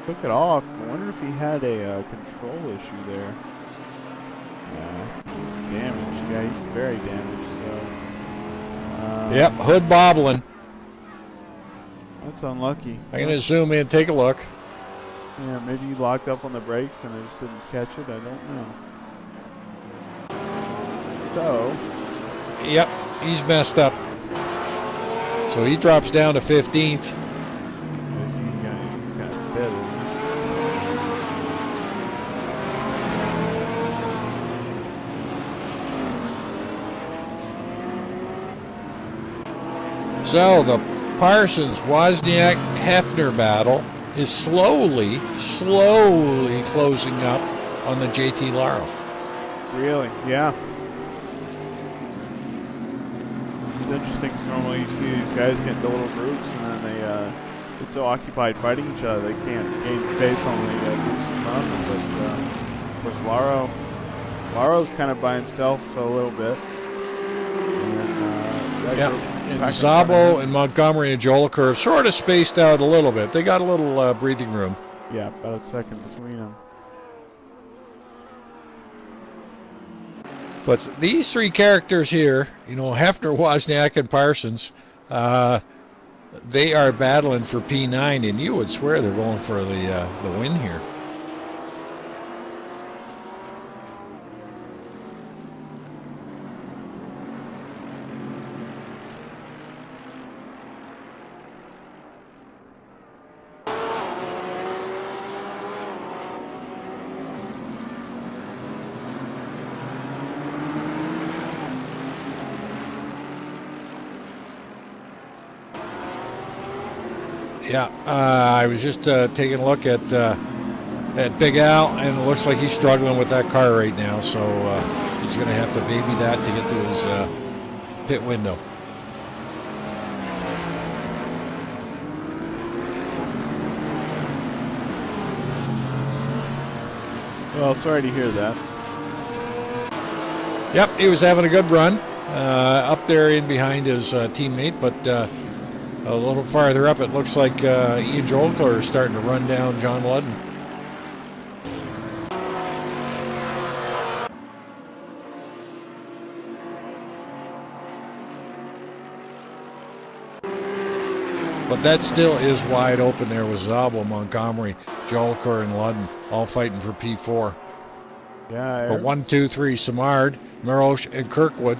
took it off. I wonder if he had a control issue there. He's damaged. Yeah, he's very damaged. So. Yep, hood bobbling. That's unlucky. I'm going to zoom in, take a look. Yeah, maybe he locked up on the brakes and I just didn't catch it. I don't know. So. Yep, he's messed up. So he drops down to 15th. He's got better. So the Parsons, Wozniak, Hefner battle is slowly closing up on the JT Laro. Really? Yeah. It's interesting because normally you see these guys get into little groups and then they get so occupied fighting each other they can't gain pace on the groups in front of them. But of course Laro's kind of by himself a little bit. And, yeah. And Zabo and Montgomery and Jolicoeur are sort of spaced out a little bit. They got a little breathing room. Yeah, about a second between them. But these three characters here, you know, Hefner, Wozniak, and Parsons, they are battling for P9, and you would swear they're going for the win here. Yeah, I was just taking a look at Big Al, and it looks like he's struggling with that car right now, so he's going to have to baby that to get to his pit window. Well, sorry to hear that. Yep, he was having a good run up there in behind his teammate, but a little farther up, it looks like Ian Jolicoeur is starting to run down John Ludden. But that still is wide open there with Zabo, Montgomery, Jolicoeur, and Ludden all fighting for P4. Yeah. But 1, 2, 3, Simard, Mirosh, and Kirkpride.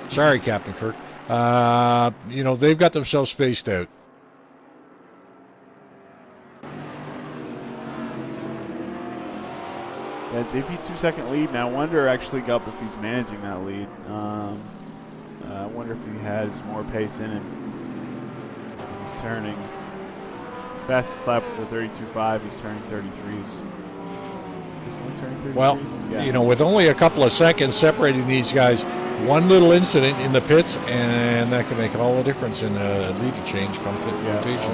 Sorry, Captain Kirk. You know, they've got themselves spaced out. That JP 2-second lead. Now, I wonder actually, Gup, if he's managing that lead. I wonder if he has more pace in him. He's turning. Fastest lap was a 32.5. He's turning 33s. Well, yeah. You know, with only a couple of seconds separating these guys, one little incident in the pits, and that can make all the difference in a lead change come pit rotation.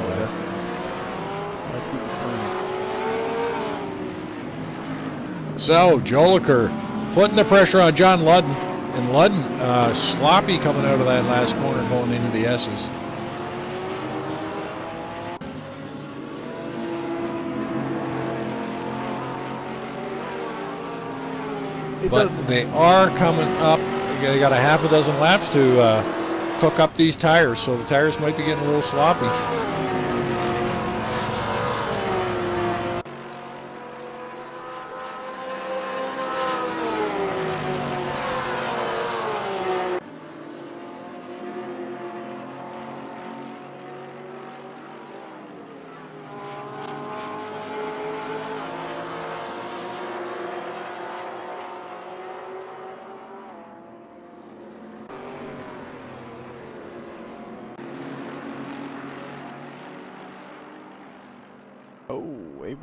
So, Jolicoeur putting the pressure on John Ludden. And Ludden, sloppy coming out of that last corner going into the S's. But they are coming up. They got a half a dozen laps to cook up these tires, so the tires might be getting a little sloppy.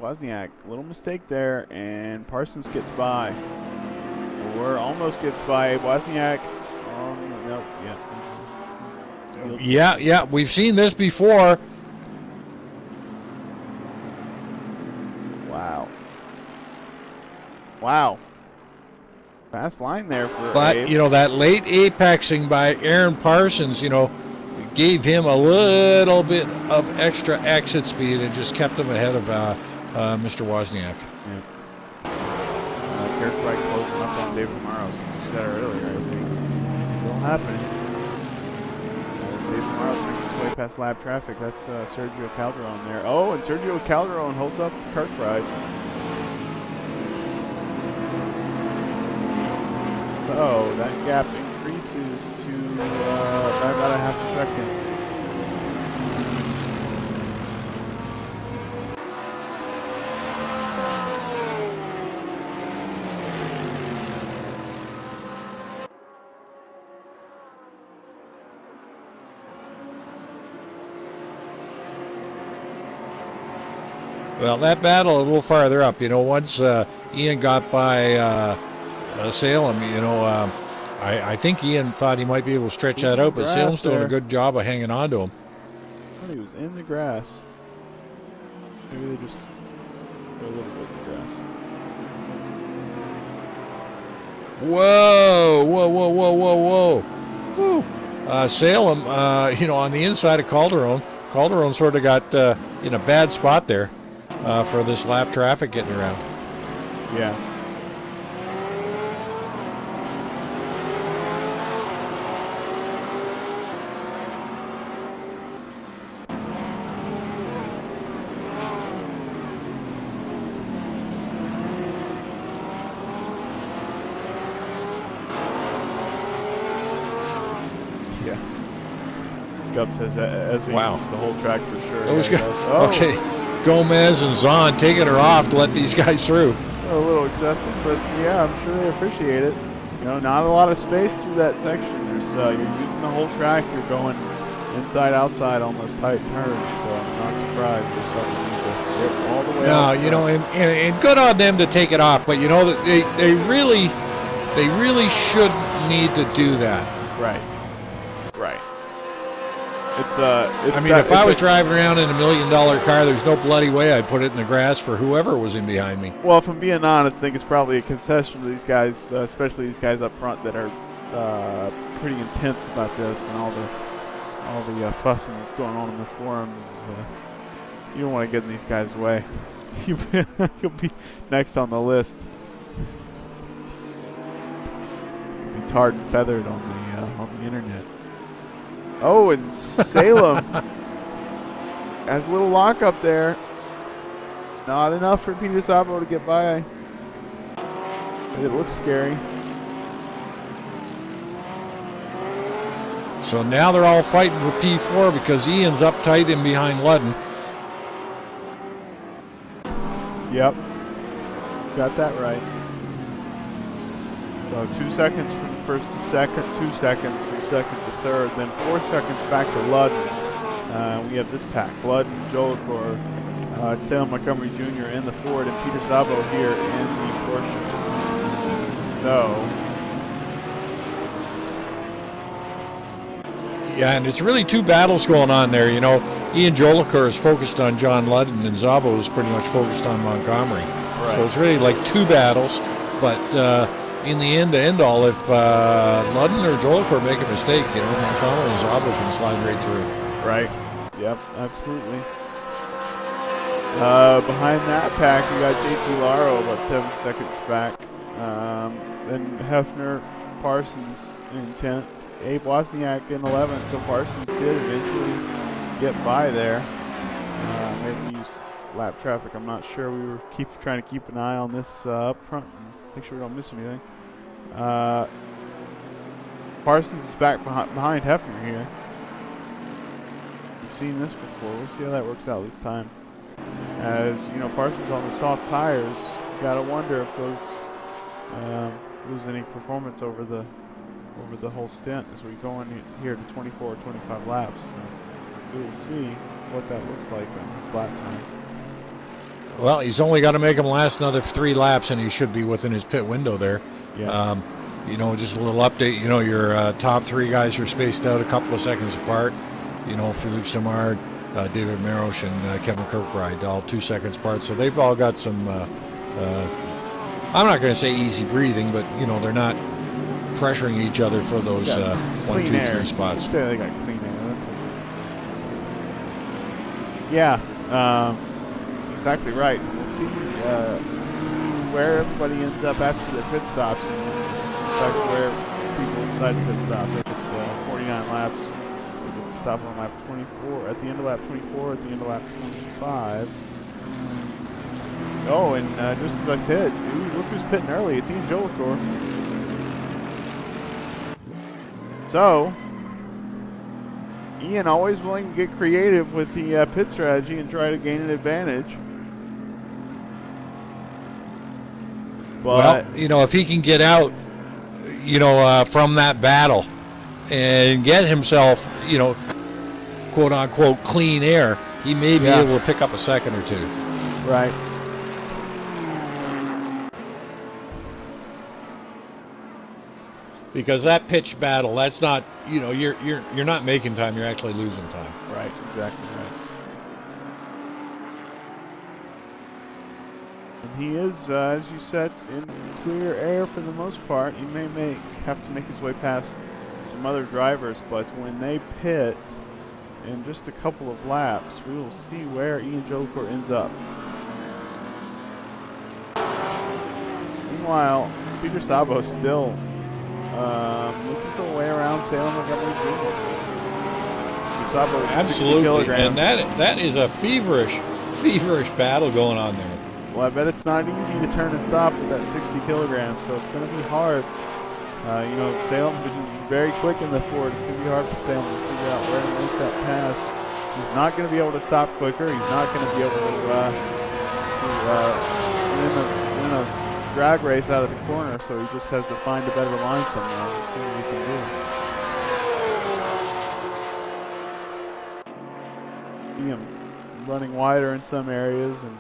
Wozniak, little mistake there, and Parsons gets by. Or almost gets by. Wozniak. No, yeah, we've seen this before. Wow. Fast line there for But, Abe. you know, that late apexing by Aaron Parsons, you know, gave him a little bit of extra exit speed and just kept him ahead of Mr. Wozniak. Yeah. Kirkbride closing up on David Morrows, as you said earlier. I think it's still happening. As David Morrows makes his way past lap traffic, that's Sergio Calderon there. Oh, and Sergio Calderon holds up Kirkbride. So that gap increases to about a half a second. Well, that battle a little farther up, you know, once Ian got by Salem, you know, I think Ian thought he might be able to stretch that out, but Salem's doing a good job of hanging on to him. I thought he was in the grass. Maybe they just go a little bit in the grass. Whoa, whoa, whoa, whoa, whoa, whoa. Woo. Salem, you know, on the inside of Calderon. Calderon sort of got in a bad spot there for this lap traffic getting around. Yeah. Gup says as he uses the whole track for sure. Those guys, okay, Gomez and Zahn taking her off to let these guys through. A little excessive, but yeah, I'm sure they appreciate it. You know, not a lot of space through that section. There's you're using the whole track. You're going inside, outside, almost tight turns. So I'm not surprised they're starting to get all the way. No, you know, and good on them to take it off, but you know that they really shouldn't need to do that. Right. I mean, if I was driving around in $1 million car, there's no bloody way I'd put it in the grass for whoever was in behind me. Well, if I'm being honest, I think it's probably a concession to these guys, especially these guys up front that are pretty intense about this and all the fussing that's going on in the forums. You don't want to get in these guys' way. You'll be next on the list. You'll be tarred and feathered on the internet. Oh, and Salem has a little lockup there. Not enough for Peter Sabo to get by. But it looks scary. So now they're all fighting for P4 because Ian's up tight in behind Ludden. Yep. Got that right. So 2 seconds from first to second, 2 seconds from second to third, then 4 seconds back to Ludden. We have this pack. Ludden, Jolicor, Salem Montgomery Jr. in the Ford, and Peter Sabo here in the Porsche. No. Yeah, and it's really two battles going on there. You know, Ian Jolicor is focused on John Ludden, and Szabo is pretty much focused on Montgomery. Right. So it's really like two battles, but in the end all, if Ludden or Jolicoeur make a mistake, Montgomery and Zabo can slide right through. Right. Yep, absolutely. Behind that pack, we got JT Laro about 7 seconds back. Then Hefner, Parsons in 10th. Abe Wozniak in 11th, so Parsons did eventually get by there. Maybe use lap traffic, I'm not sure. We were trying to keep an eye on this up front and make sure we don't miss anything. Parsons is back behind Hefner here. We've seen this before. We'll see how that works out this time. As Parsons on the soft tires, you gotta wonder if those lose any performance over the whole stint as we go in here to 24 or 25 laps. So we will see what that looks like on his lap times. Well, he's only got to make him last another 3 laps, and he should be within his pit window there. Yeah. Just a little update. Your top 3 guys are spaced out a couple of seconds apart. Philippe Simard, David Marosh, and Kevin Kirkbride, all 2 seconds apart. So they've all got some, I'm not going to say easy breathing, but, they're not pressuring each other for those 1, 2, 3 spots. I'd say they got clean air. That's okay. Yeah, exactly right. We'll see where everybody ends up after their pit stops, and in fact where people decide to pit stop. Look at 49 laps. We could stop on lap 24, at the end of lap 24, at the end of lap 25. Oh, and just as I said, look who's pitting early. It's Ian Jolicoeur. So, Ian always willing to get creative with the pit strategy and try to gain an advantage. But, well, if he can get out, from that battle and get himself, quote unquote clean air, he may be able to pick up a second or 2. Right. Because that pitch battle, that's not, you're not making time, you're actually losing time. Right, exactly right. And he is, as you said, in clear air for the most part. He may have to make his way past some other drivers, but when they pit in just a couple of laps, we will see where Ian Jolicoeur ends up. Meanwhile, Peter Sabo still looking for a way around Salem Montgomery Jr. Sabo with 60 kilograms. And that is a feverish battle going on there. Well, I bet it's not easy to turn and stop with that 60 kilograms, so it's going to be hard. Salem has been very quick in the Ford. It's going to be hard for Salem to figure out where to make that pass. He's not going to be able to stop quicker. He's not going to be able to win a drag race out of the corner, so he just has to find a better line somewhere. We'll see what he can do. See him running wider in some areas and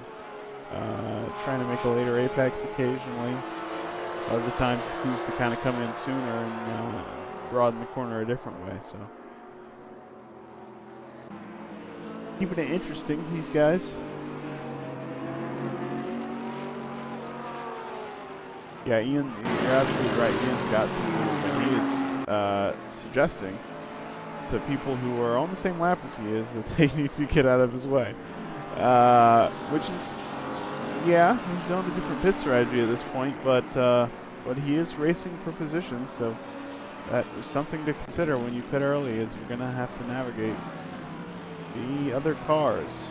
trying to make a later apex occasionally. Other times he seems to kind of come in sooner and broaden the corner a different way. So keeping it interesting, these guys. Yeah, Ian, you're absolutely right. Ian's got to move, and he is suggesting to people who are on the same lap as he is that they need to get out of his way. Which is, he's on a different pit strategy at this point, but he is racing for position, so that is something to consider when you pit early, is you're going to have to navigate the other cars.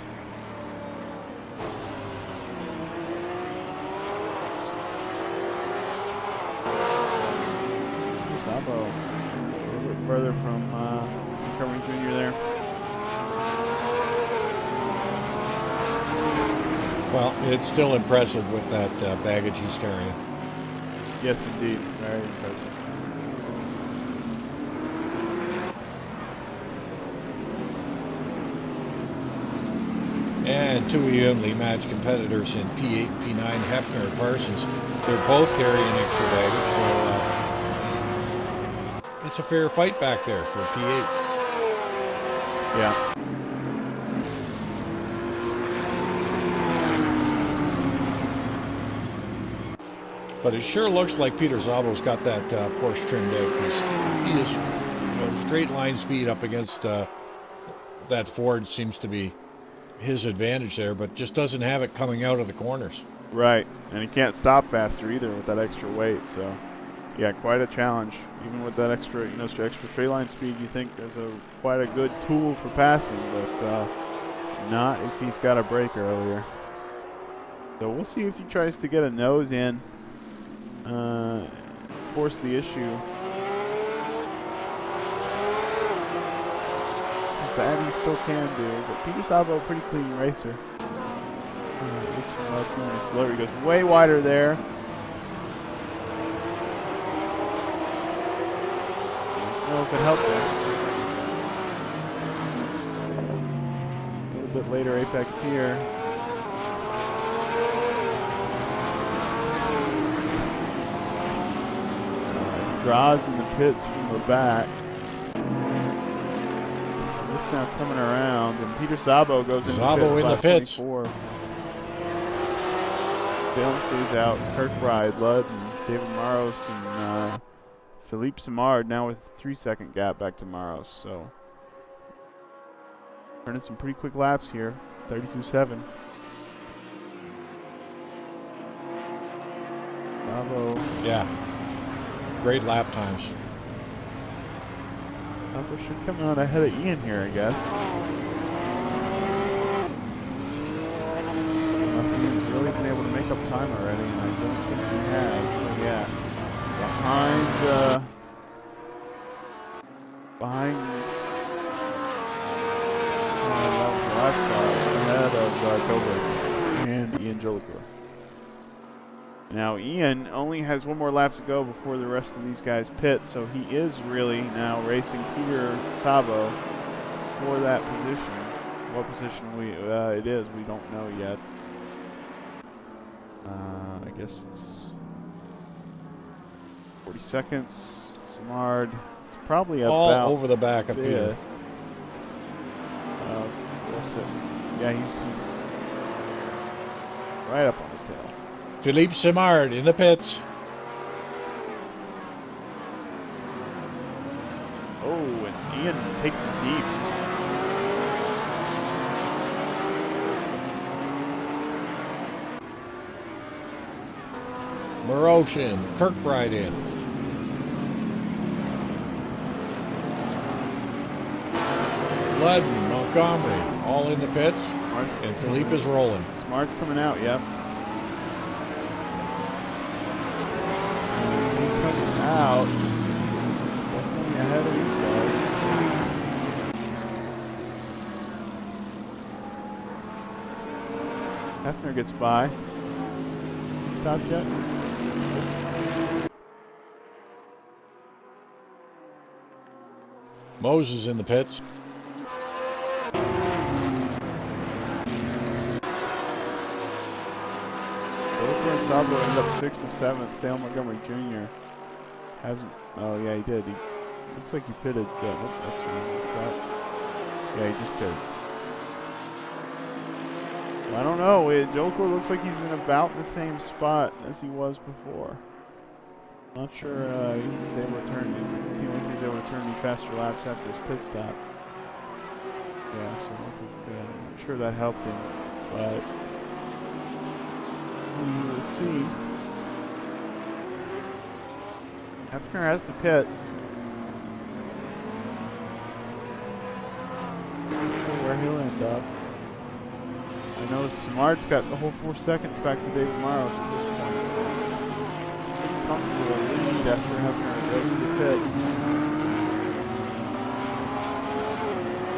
Sabo a little bit further from Montgomery Jr. there. Well, it's still impressive with that baggage he's carrying. Yes, indeed. Very impressive. And two evenly matched competitors in P8 and P9, Hefner and Parsons. They're both carrying extra baggage, so it's a fair fight back there for P8. Yeah. But it sure looks like Peter Szabo's got that Porsche trimmed out, because he is, straight line speed up against that Ford seems to be his advantage there, but just doesn't have it coming out of the corners. Right, and he can't stop faster either with that extra weight. So, yeah, quite a challenge. Even with that extra, extra straight line speed, you think is quite a good tool for passing, but not if he's got a brake earlier. So we'll see if he tries to get a nose in, force the issue. That he still can do, but Peter Szabo, pretty clean racer. At least from what I've seen on the slower, he goes way wider there. I don't know if it helped him. A little bit later apex here. Gras in the pits from the back. Now coming around, and Peter Szabo goes into the pits. 24. Dale stays out. Kirkbride, Ludd, and David Maros, and Philippe Simard now with a 3-second gap back to Maros. So turning some pretty quick laps here. 32.7. Szabo. Yeah. Great lap times. Szabo should come out ahead of Ian here, I guess. Unless Ian's really been able to make up time already, and I don't think he has. So yeah, that was the last car ahead of Kovac and Ian Jolicoeur. Now Ian only has one more lap to go before the rest of these guys pit, so he is really now racing Peter Szabo for that position. What position it is, we don't know yet. I guess it's 40 seconds. Simard, it's probably all about over the back of Peter. 4/6. Yeah, he's right up on his tail. Philippe Simard in the pits. Oh, and Ian takes it deep. Maros in, Kirkbride in. Ludd, Montgomery, all in the pits. And Philippe is rolling. Smart's coming out, yep. Out. Definitely ahead of these guys. Hefner gets by. He stopped yet? Moses in the pits. Jolicoeur and Szabo end up 6th and 7th. Sale Montgomery Jr. hasn't. Oh yeah, he did. He looks like he pitted. That's right. Yeah, he just pitted. I don't know. Jolicoeur looks like he's in about the same spot as he was before. Not sure he was able to turn. It seemed like he was able to turn any faster laps after his pit stop. Yeah, so I think, I'm not sure that helped him, but we will see. Hefner has to pit. Not sure where he'll end up. I know Smart's got the whole 4 seconds back to David Maros at this point, so pretty comfortable lead after Hefner goes to the pits.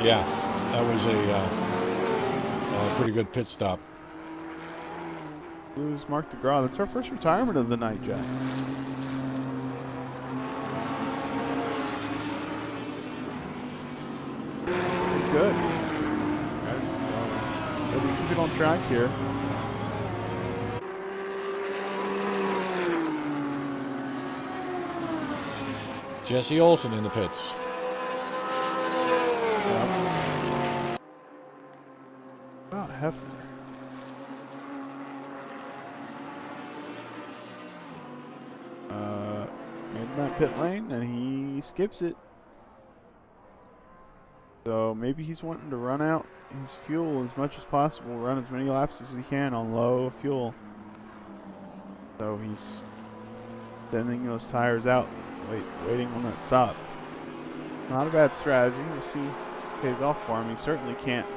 Yeah, that was a pretty good pit stop. Lose Mark DeGraw. That's our first retirement of the night, Jack. Good. Guys, we keep it on track here. Jesse Olsen in the pits. Yep. About Hefner. pit lane, and he skips it. So maybe he's wanting to run out his fuel as much as possible, run as many laps as he can on low fuel. So he's sending those tires out, waiting on that stop. Not a bad strategy. We'll see if it pays off for him. He certainly can't,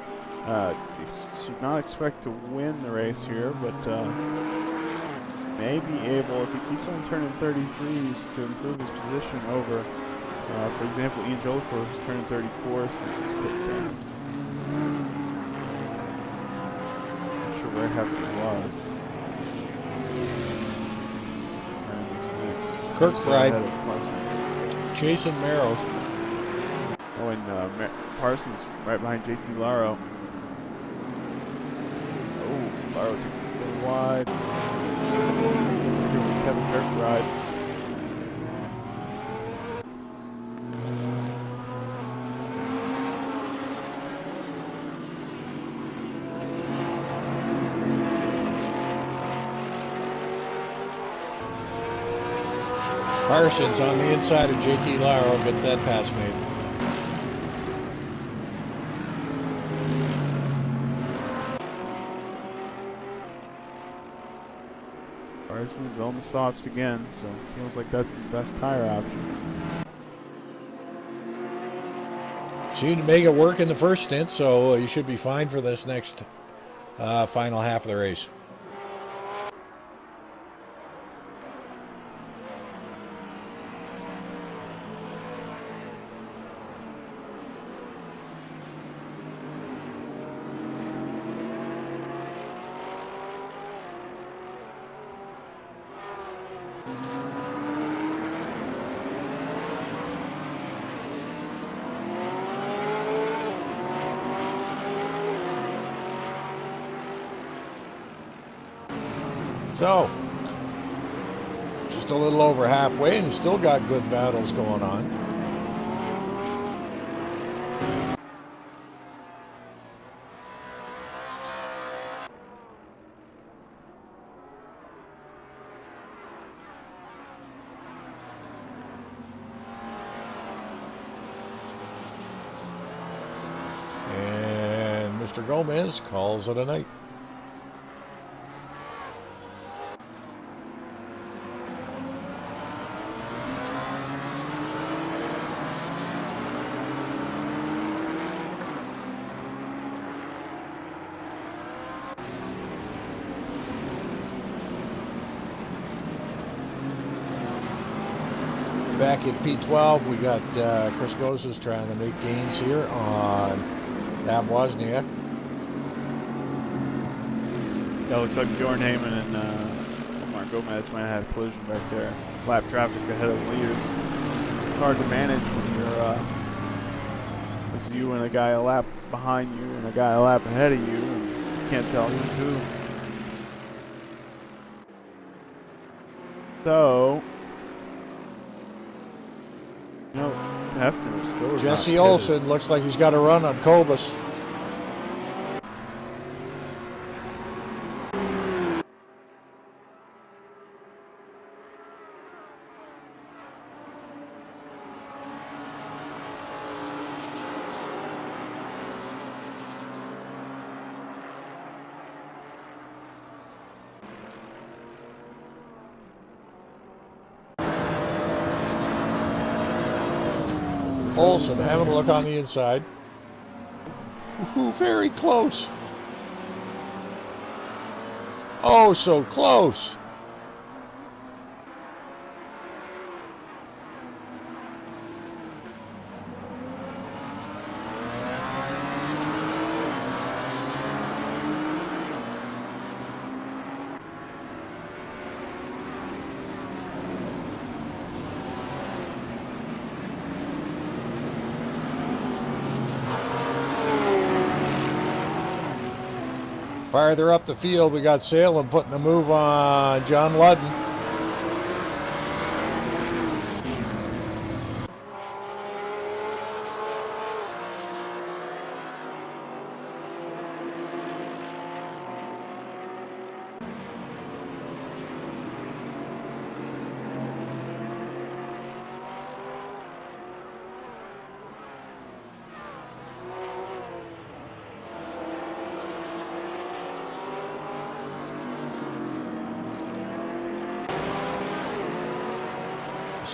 should not expect to win the race here, but may be able, if he keeps on turning 33s, to improve his position over, for example, Ian Jolicoeur, who's turning 34 since his pit stop. Not sure where Hefner was. Kirkbride chasing Merrill. Oh, and Parsons right behind JT Laro. Oh, Laro takes it a little wide. Here with Kevin Kirkbride. Parsons on the inside of JT Laro gets that pass made. Parsons on the softs again, so feels like that's his best tire option. Seemed to make it work in the first stint, so you should be fine for this next final half of the race. So, just a little over halfway and still got good battles going on. And Mr. Gomez calls it a night. Back at P12, we got Chris Goses trying to make gains here on Ab Wozniak. Yeah, looks like Bjorn Heyman and Omar Gomez might have had a collision back there. Lap traffic ahead of the leaders. It's hard to manage when you're it's you and a guy a lap behind you and a guy a lap ahead of you, and you can't tell who's who. So, no, Hefner still. Jesse Olsen looks like he's got a run on Kobus. Olsen having a look on the inside. Ooh, very close. Oh, so close. Farther up the field, we got Salem putting a move on John Ludden.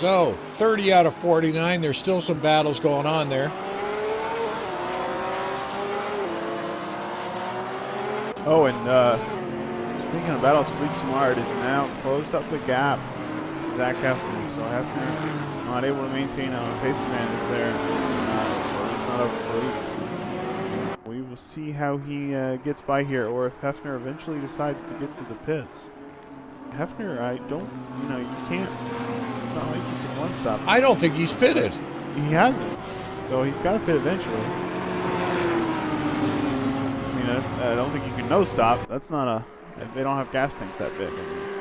So 30 out of 49. There's still some battles going on there. Oh, and speaking of battles, Philippe Simard is now closed up the gap to Zach Hefner. So Hefner not able to maintain a pace advantage there. So it's not over Philippe. We will see how he gets by here, or if Hefner eventually decides to get to the pits. Hefner, I don't, you can't, it's not like you can one-stop. I don't think he's pitted. He hasn't. So he's got to pit eventually. I don't think you can no-stop. That's not a, they don't have gas tanks that big in these.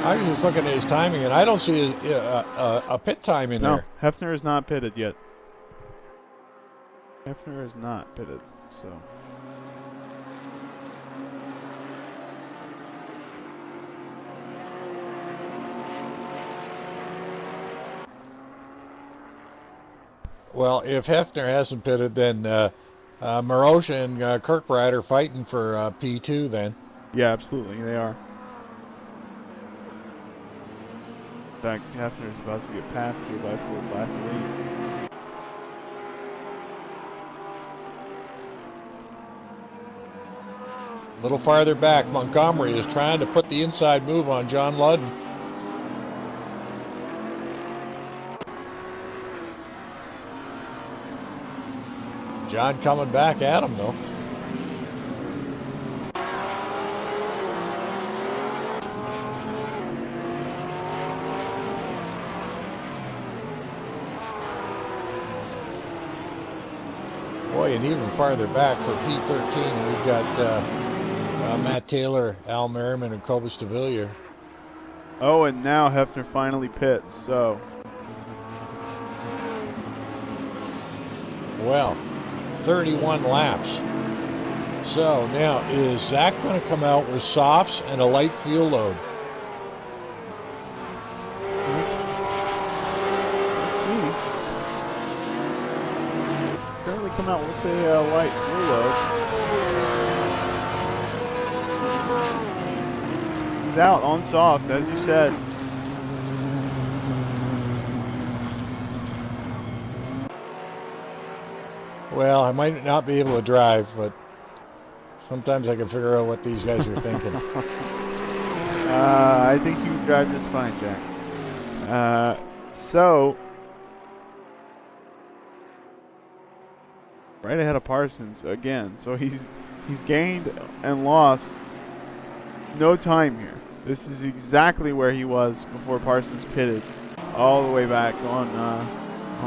I was just looking at his timing, and I don't see a pit time in there. No, Hefner is not pitted yet. Hefner is not pitted, so. Well, if Hefner hasn't pitted, then Marosha and Kirkbride are fighting for P2 then. Yeah, absolutely, they are. In fact, Hefner is about to get passed here by Philippe. A little farther back, Montgomery is trying to put the inside move on John Ludden. John coming back at him, though. Boy, and even farther back for P13, we've got Matt Taylor, Al Merriman, and Cobus de Villiers. Oh, and now Hefner finally pits, so. Well, 31 laps. So now, is Zach going to come out with softs and a light fuel load? Let's see. Apparently come out with a light fuel load. He's out on softs, as you said. Well, I might not be able to drive, but sometimes I can figure out what these guys are thinking. I think you can drive just fine, Jack. So, right ahead of Parsons again. So he's gained and lost no time here. This is exactly where he was before Parsons pitted, all the way back on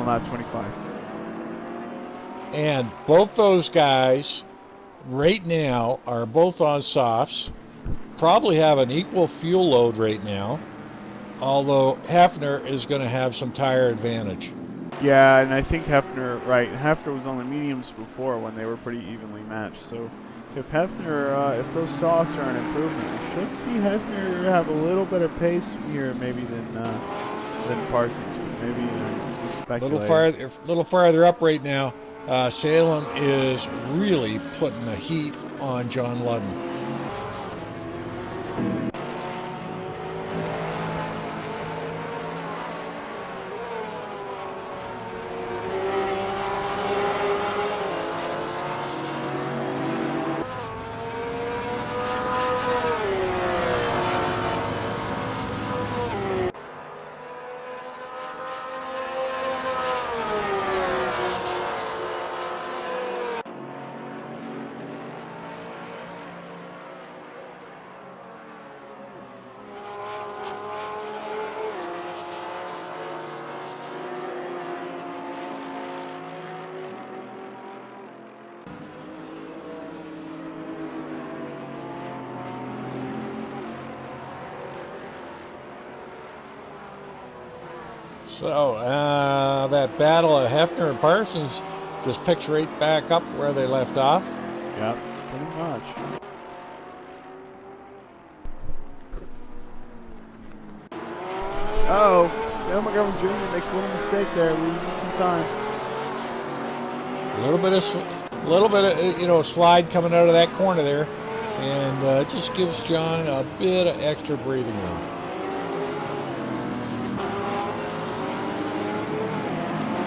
lap 25. And both those guys right now are both on softs, probably have an equal fuel load right now, although Hefner is going to have some tire advantage. Yeah, and I think Hefner, right, Hefner was on the mediums before when they were pretty evenly matched. So if Hefner, if those softs are an improvement, we should see Hefner have a little better pace here maybe than Parsons, but maybe just speculate. A little farther up right now. Salem is really putting the heat on John Ludden. So that battle of Hefner and Parsons just picks right back up where they left off. Yep, pretty much. Oh, Sam McGovern Jr. makes a little mistake there, loses some time. A little bit of slide coming out of that corner there, and it just gives John a bit of extra breathing room.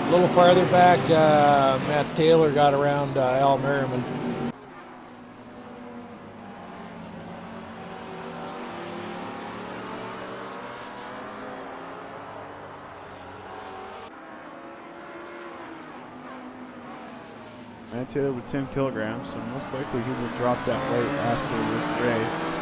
A little farther back, Matt Taylor got around Al Merriman. Matt Taylor with 10 kilograms, so most likely he will drop that weight after this race.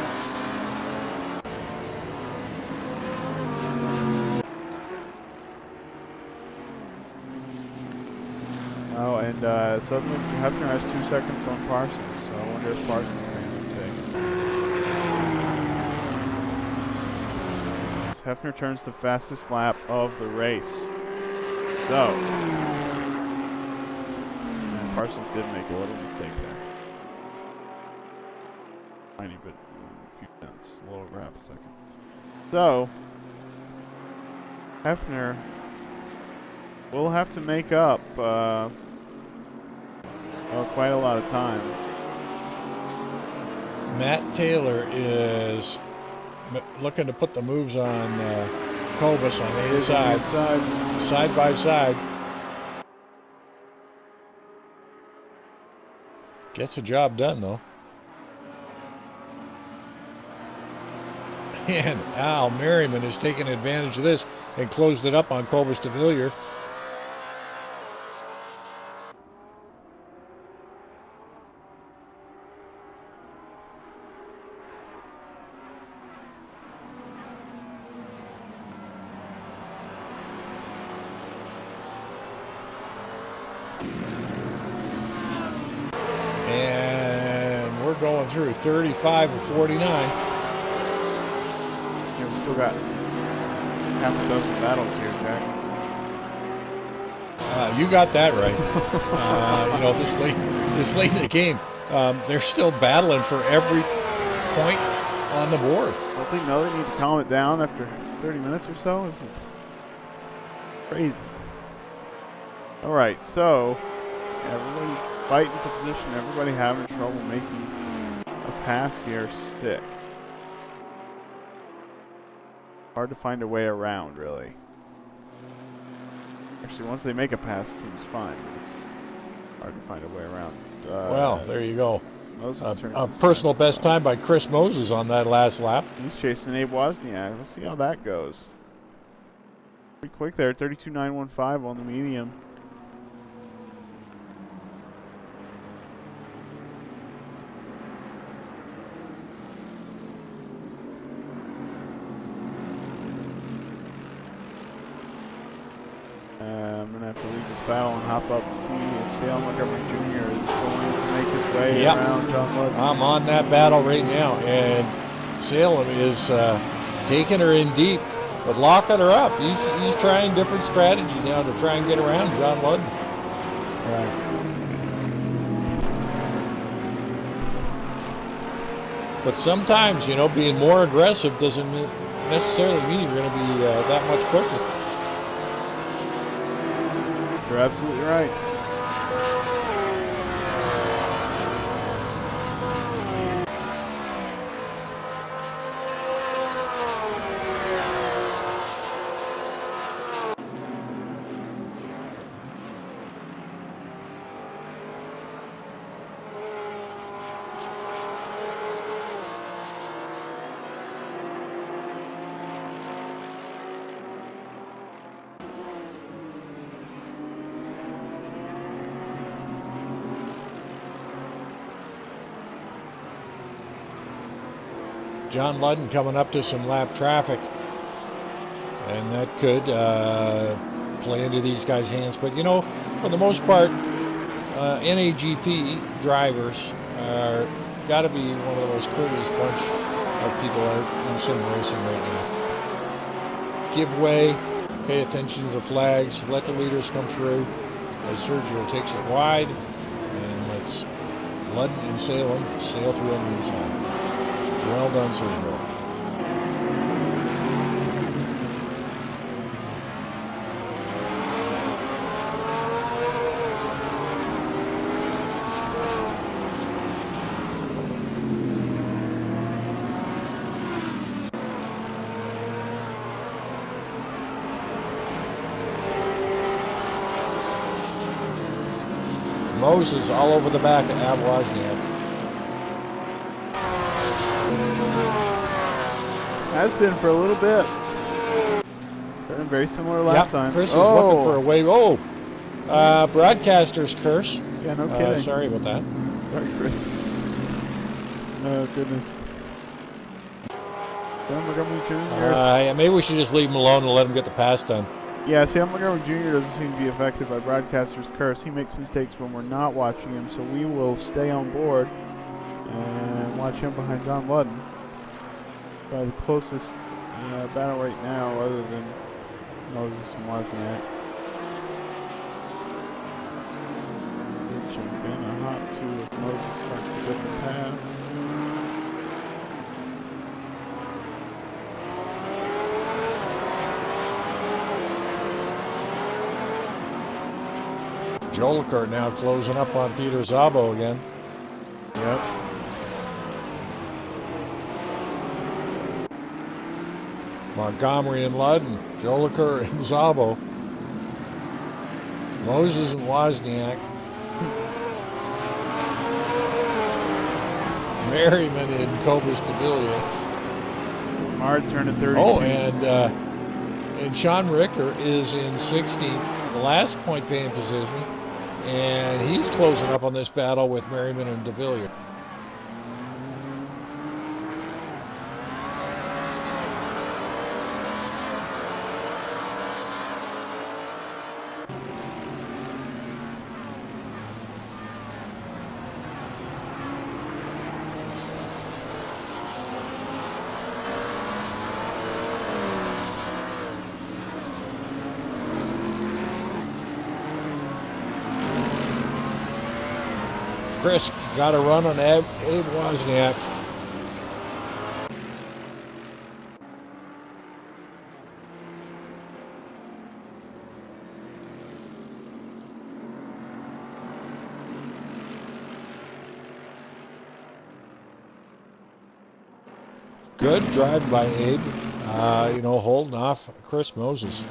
Oh, and suddenly Hefner has 2 seconds on Parsons, so I wonder if Parsons made a mistake. Hefner turns the fastest lap of the race. So, and Parsons did make a little mistake there. Tiny bit, a few tenths, a little over half a second. So, Hefner will have to make up quite a lot of time. Matt Taylor is looking to put the moves on Kobus on the inside, side by side. Gets the job done, though. And Al Merriman has taken advantage of this and closed it up on Kobus de Villiers. And we're going through 35 of 49. Yeah, we still got half a dozen battles here, Jack. You got that right. You know, this late in the game, they're still battling for every point on the board. Don't they know they need to calm it down after 30 minutes or so? This is crazy. All right, so everybody fighting for position. Everybody having trouble making a pass here stick. Hard to find a way around, really. Actually, once they make a pass, it seems fine. But it's hard to find a way around. Well, there you go. Moses turns A his personal fastest best time by Chris Moses on that last lap. He's chasing Abe Wozniak. Let's see how that goes. Pretty quick there, 32.915 on the medium. I'm going to have to leave this battle and hop up and see if Sale Montgomery Jr. is going to make his way around John Ludden. I'm on that battle right now, and Salem is taking her in deep, but locking her up. He's trying different strategy now to try and get around John Ludden. Right. But sometimes, you know, being more aggressive doesn't necessarily mean you're going to be that much quicker. You're absolutely right. John Ludden coming up to some lap traffic, and that could play into these guys' hands. But you know, for the most part, NAGP drivers are got to be one of the most courteous bunch of people out in sim racing right now. Give way, pay attention to the flags, let the leaders come through as Sergio takes it wide, and lets Ludden and Salem sail through on the inside. Well done, Sergio. Moses all over the back of Wozniak. Has been for a little bit. Very similar lap times. Chris is looking for a wave. Oh, broadcaster's curse. Yeah, no kidding. Sorry about that. Sorry, Chris. Oh, goodness. Sam Montgomery Jr. Yeah, maybe we should just leave him alone and let him get the pass done. Yeah, Sam Montgomery Jr. doesn't seem to be affected by broadcaster's curse. He makes mistakes when we're not watching him, so we will stay on board and watch him behind John Ludden. Probably the closest battle right now, other than Moses and Wozniak. Which I'm gonna hop to if Moses starts to get the pass. Jolicoeur now closing up on Peter Szabo again. Yep. Montgomery and Ludden, Jolicoeur and Szabo. Moses and Wozniak. Merriman and Cobus de Villiers. Simard turning 32. Oh, and Sean Ricker is in 16th, the last point paying position, and he's closing up on this battle with Merriman and de Villiers. Chris got a run on Abe Wozniak. Good drive by Abe, holding off Chris Moses.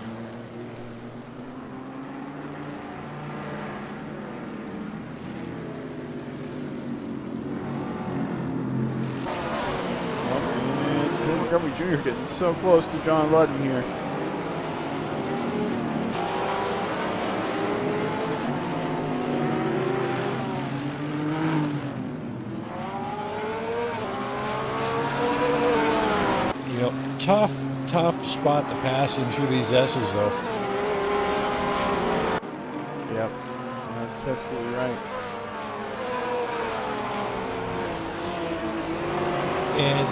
Montgomery Jr. getting so close to John Ludden here. Tough spot to pass in through these S's, though. Yep, that's absolutely right. And,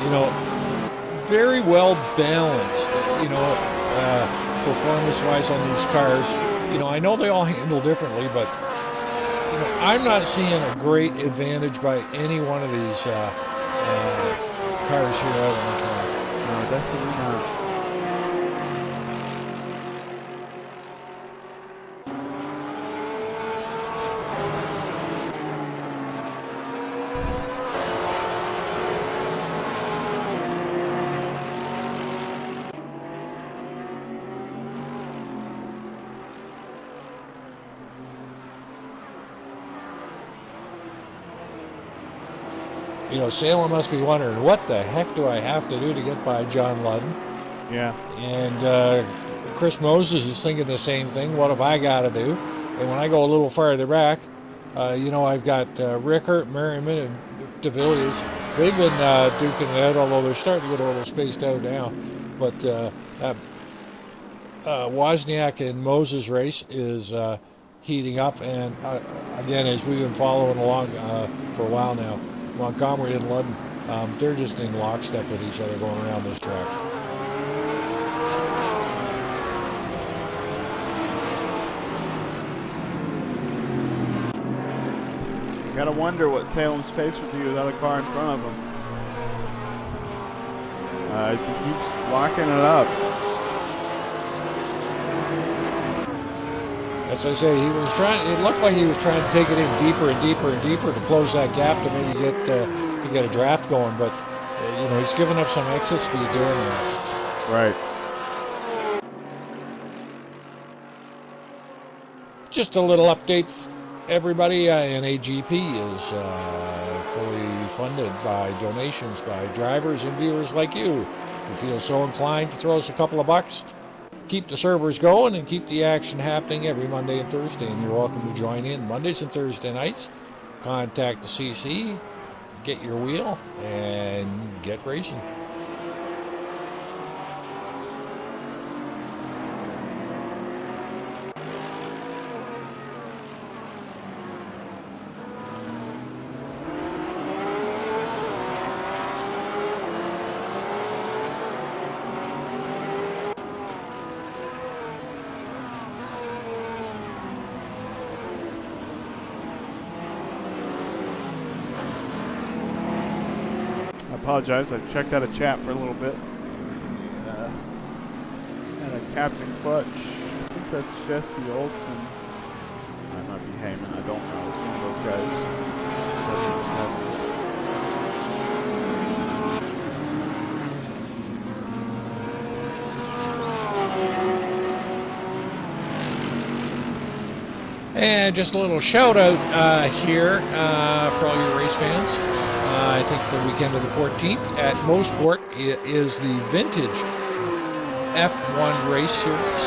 very well balanced, performance-wise on these cars. I know they all handle differently, but, I'm not seeing a great advantage by any one of these cars here out on the track. No, definitely not. Salem must be wondering, what the heck do I have to do to get by John Ludden? Yeah. And Chris Moses is thinking the same thing. What have I got to do? And when I go a little farther back, I've got Rickert, Merriman, and de Villiers. They've been duking it out, although they're starting to get a little spaced out now. But Wozniak and Moses race is heating up. And again, as we've been following along for a while now, Montgomery and Ludden, they're just in lockstep with each other going around this track. You gotta wonder what Salem's pace would be without a car in front of him. As he keeps locking it up. As I say, it looked like he was trying to take it in deeper and deeper and deeper to close that gap to maybe get a draft going, but he's given up some exit speed doing that. Right. Just a little update everybody, NAGP is fully funded by donations by drivers and viewers like you. If you feel so inclined to throw us a couple of bucks, keep the servers going and keep the action happening every Monday and Thursday. And you're welcome to join in Mondays and Thursday nights. Contact the CC, get your wheel, and get racing. Apologize, I checked out of chat for a little bit. And a Captain Clutch. I think that's Jesse Olsen. That might be Heyman, I don't know. It's one of those guys. And just a little shout out here for all your race fans. I think the weekend of the 14th at Mosport is the vintage F1 race series.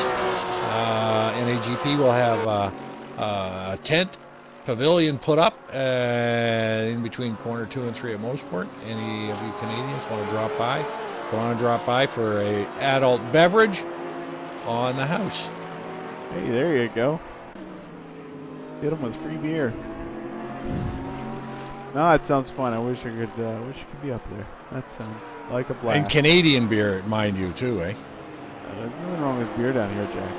NAGP will have a tent pavilion put up in between corner 2 and 3 at Mosport. Any of you Canadians want to drop by? Go on and drop by for a adult beverage on the house. Hey, there you go. Get them with free beer. No, it sounds fun. I wish I could be up there. That sounds like a blast. And Canadian beer, mind you, too, eh? There's nothing wrong with beer down here, Jack.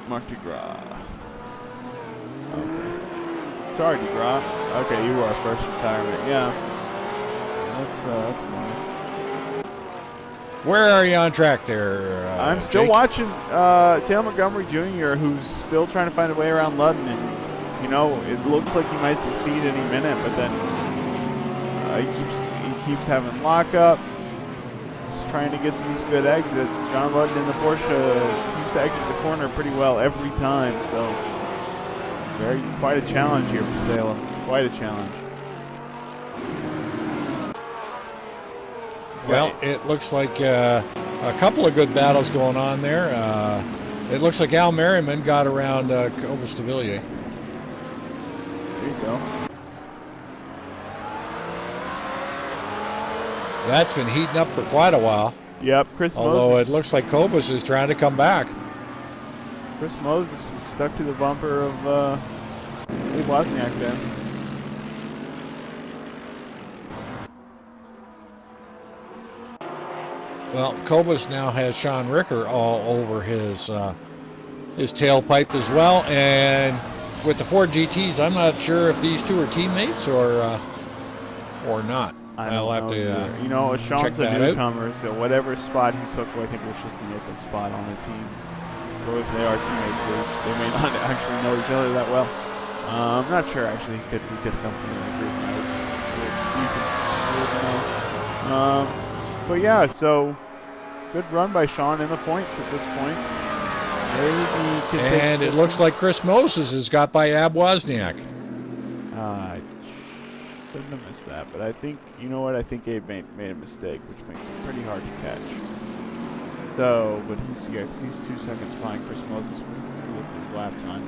Mark DeGras. Okay. Sorry, DeGras. Okay, you were our first retirement. Yeah. That's fine. Where are you on track there, I'm still Jake? watching Sam Montgomery Jr., who's still trying to find a way around Ludden. And, you know, it looks like he might succeed any minute, but then he keeps having lockups. Just trying to get these good exits. John Ludden in the Porsche seems to exit the corner pretty well every time. So, quite a challenge here for Salem. Quite a challenge. Well, it looks like a couple of good battles going on there. It looks like Al Merriman got around Cobus de Villiers. There you go. That's been heating up for quite a while. Yep, Chris Although Moses. it looks like Cobus is trying to come back. Chris Moses is stuck to the bumper of Abe Wozniak there. Well, Cobus now has Sean Ricker all over his tailpipe as well, and with the Ford GTs, I'm not sure if these two are teammates or not. I'll have to you know, Sean's a out. newcomer, so whatever spot he took, I think was just an open spot on the team. So if they are teammates, they may not actually know each other that well. I'm not sure actually. He could come from the group. But yeah, so good run by Sean in the points at this point. And it looks like Chris Moses has got by Ab Wozniak. I shouldn't have missed that, but I think, you know what, I think Abe made a mistake, which makes it pretty hard to catch. So, but he's 2 seconds behind Chris Moses with his lap time.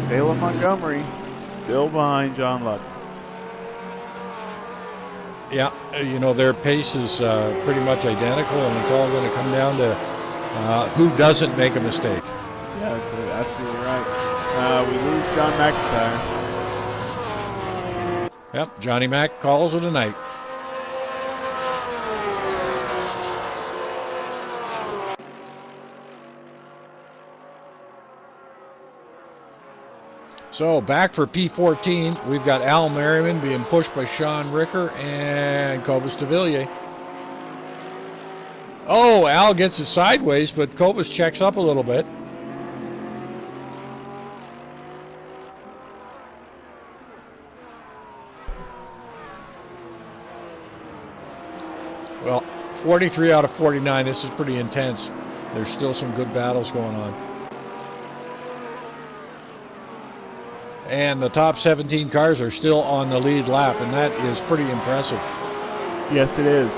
Dale Montgomery still behind John Ludden. Yeah, you know, their pace is pretty much identical, and it's all going to come down to who doesn't make a mistake. Yeah, that's absolutely right. We lose John McIntyre. Yep, Johnny Mac calls it a night. So back for P14, we've got Al Merriman being pushed by Sean Ricker and Cobus de Villiers. Oh, Al gets it sideways, but Cobus checks up a little bit. Well, 43 out of 49. This is pretty intense. There's still some good battles going on. And the top 17 cars are still on the lead lap, and that is pretty impressive. Yes, it is.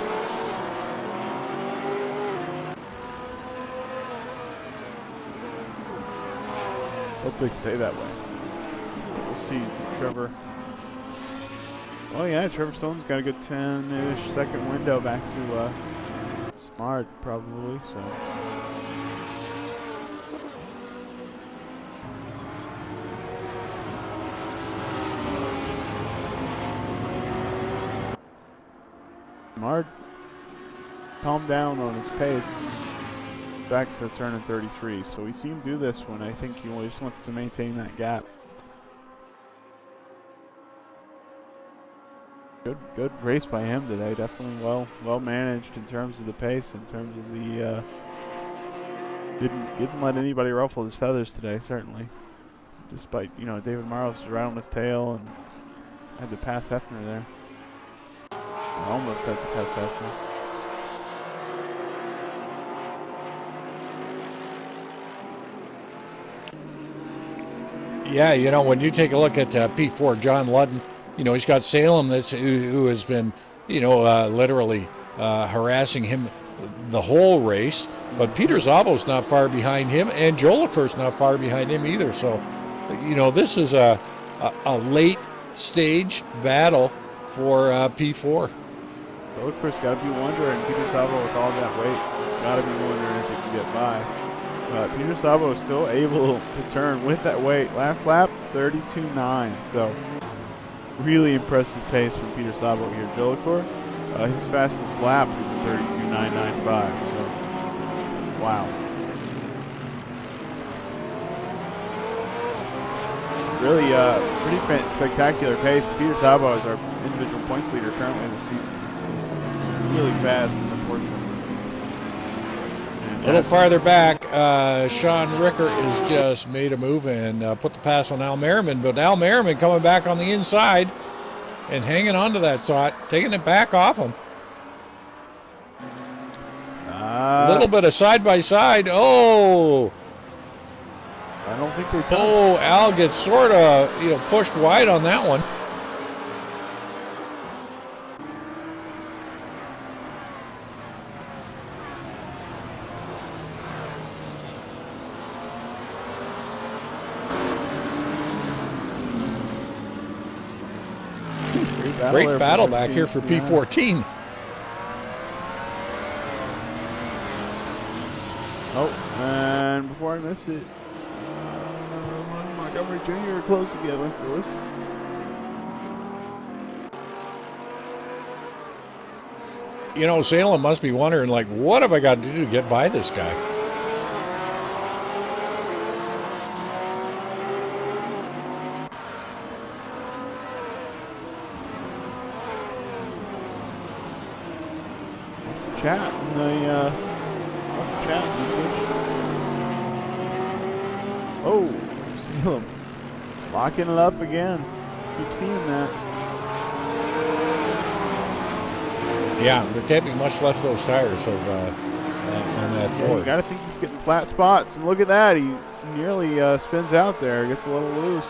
Hope they stay that way. We'll see. Trevor. Oh yeah, Trevor Stone's got a good 10-ish second window back to Simard, probably. So. Simard calmed down on his pace back to turning 33, so we've seen him do this when I think he just wants to maintain that gap. Good race by him today. Definitely well managed in terms of the pace, in terms of the didn't let anybody ruffle his feathers today. Certainly, despite David Morris was right on his tail and had to pass Hefner there. Almost had to pass Hefner. Yeah, when you take a look at P4, John Ludden, he's got Salem who has been, literally harassing him the whole race. But Peter Szabo's not far behind him, and Jolicoeur's not far behind him either. So, this is a late stage battle for P4. Jolicoeur's got to be wondering, Peter Szabo with all that weight, he's got to be wondering if he can get by. Peter Szabo is still able to turn with that weight. Last lap, 32.9. So really impressive pace from Peter Szabo here. Jolicoeur, his fastest lap is a 32.995. So wow. Really pretty spectacular pace. Peter Szabo is our individual points leader currently this season. He's been really fast in the portion. A little farther back, Sean Ricker has just made a move and put the pass on Al Merriman, but Al Merriman coming back on the inside and hanging on to that spot, taking it back off him. A little bit of side-by-side. Oh! I don't think they touched. Oh, Al gets sort of, pushed wide on that one. Great battle back here for P14. Oh, and before I miss it, Montgomery Jr. close again with Lewis. Salem must be wondering, what have I got to do to get by this guy? Chat in the lots of chat in Twitch. Oh, Salem locking it up again. Keep seeing that. Yeah, there can't be much left of those tires on that Ford. You got to think he's getting flat spots, and look at that. He nearly spins out there, gets a little loose.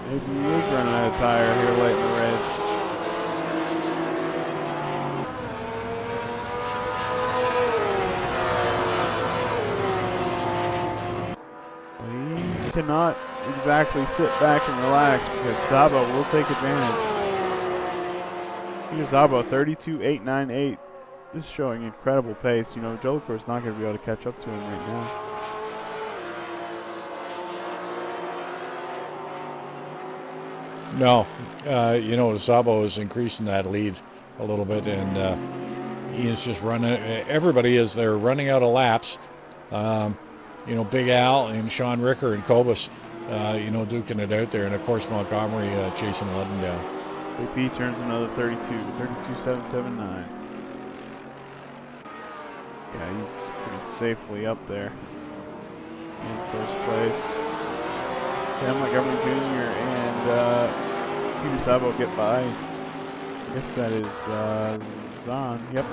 Maybe he is running out of tire here late in the race. Cannot exactly sit back and relax because Szabo will take advantage. Here's Szabo, 32.898. Just showing incredible pace. Jolicoeur's not going to be able to catch up to him right now. No, Szabo is increasing that lead a little bit, and he is just running. Everybody is there running out of laps. Big Al and Sean Ricker and Kobus, duking it out there. And, of course, Montgomery chasing Ludden down. AP turns another 32.779. Yeah, he's pretty safely up there in first place. Then Montgomery Jr. and Peter Szabo get by. I guess that is Zahn. Yep.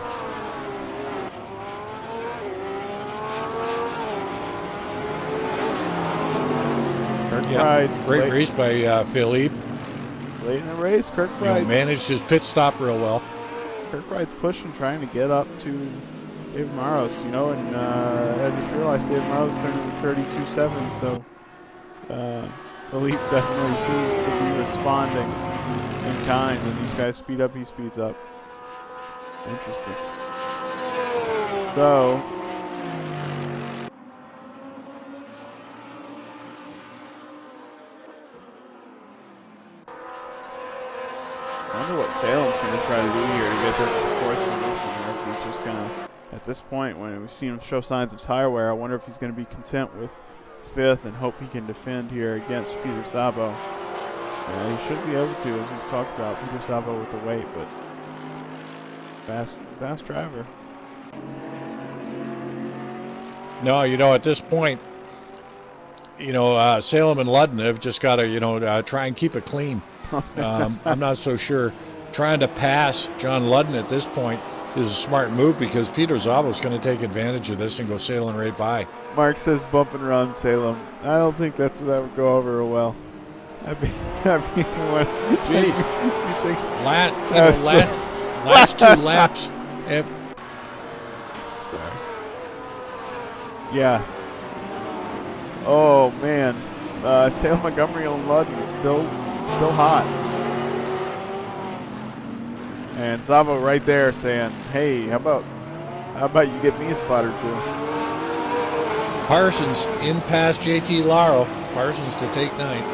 Kirkbride. Great race by Philippe. Late in the race, Kirkbride managed his pit stop real well. Kirkbride's pushing, trying to get up to Dave Maros, and I just realized Dave Maros turned into 32.7, so Philippe definitely seems to be responding in kind. When these guys speed up, he speeds up. Interesting. So, I wonder what Salem's going to try to do here to get this fourth position. Or if he's just going to, at this point, when we've seen him show signs of tire wear, I wonder if he's going to be content with fifth and hope he can defend here against Peter Szabo. Yeah, he should be able to, as we've talked about, Peter Szabo with the weight, but fast driver. No, at this point, Salem and Ludden have just got to, try and keep it clean. I'm not so sure. Trying to pass John Ludden at this point is a smart move because Peter Szabo is going to take advantage of this and go sailing right by. Mark says bump and run Salem. I don't think that would go over real well. What do Jeez. you think? Last two laps. Sorry. Yeah. Oh man, Salem, Montgomery, and Ludden is still hot. And Szabo right there saying, "Hey, how about you get me a spot or two?" Parsons in past JT Laro. Parsons to take ninth.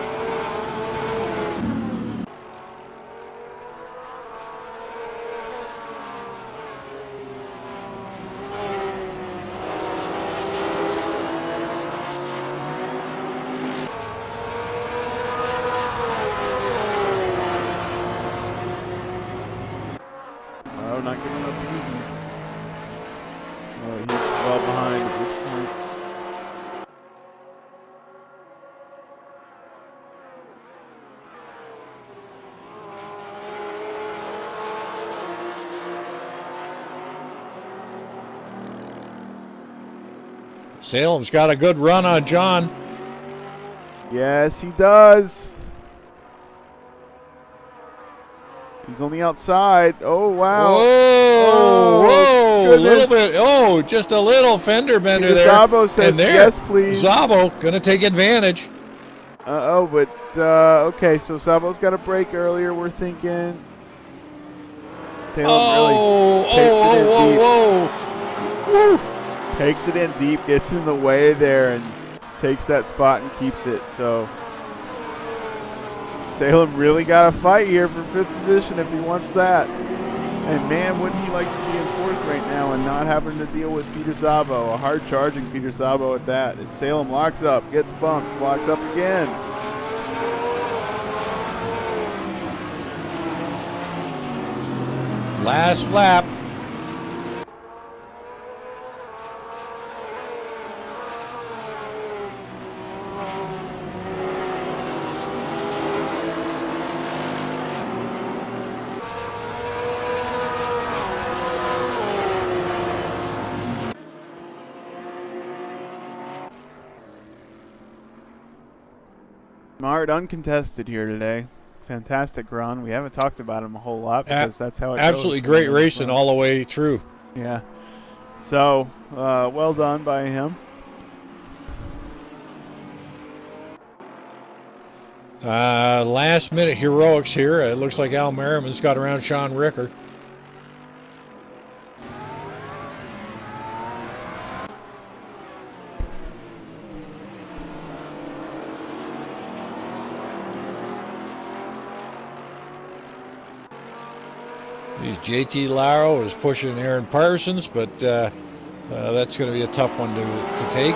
Not giving up easy. Oh, he's well behind at this point. Salem's got a good run on John. Yes, he does. He's on the outside. Oh, wow. Whoa, a little bit. Oh, just a little fender bender Peter there. Szabo says, yes, please. Szabo going to take advantage. Okay, so Szabo's got a break earlier, we're thinking. Taylor takes it in deep, gets in the way there, and takes that spot and keeps it. So Salem really got to fight here for fifth position if he wants that. And man, wouldn't he like to be in fourth right now and not having to deal with Peter Szabo, a hard charging Peter Szabo at that. As Salem locks up, gets bumped, locks up again. Last lap. Simard uncontested here today. Fantastic run. We haven't talked about him a whole lot because that's how it goes. Absolutely great racing all the way through. Yeah. So, well done by him. Last minute heroics here. It looks like Al Merriman's got around Sean Ricker. JT Laro is pushing Aaron Parsons, but that's going to be a tough one to take.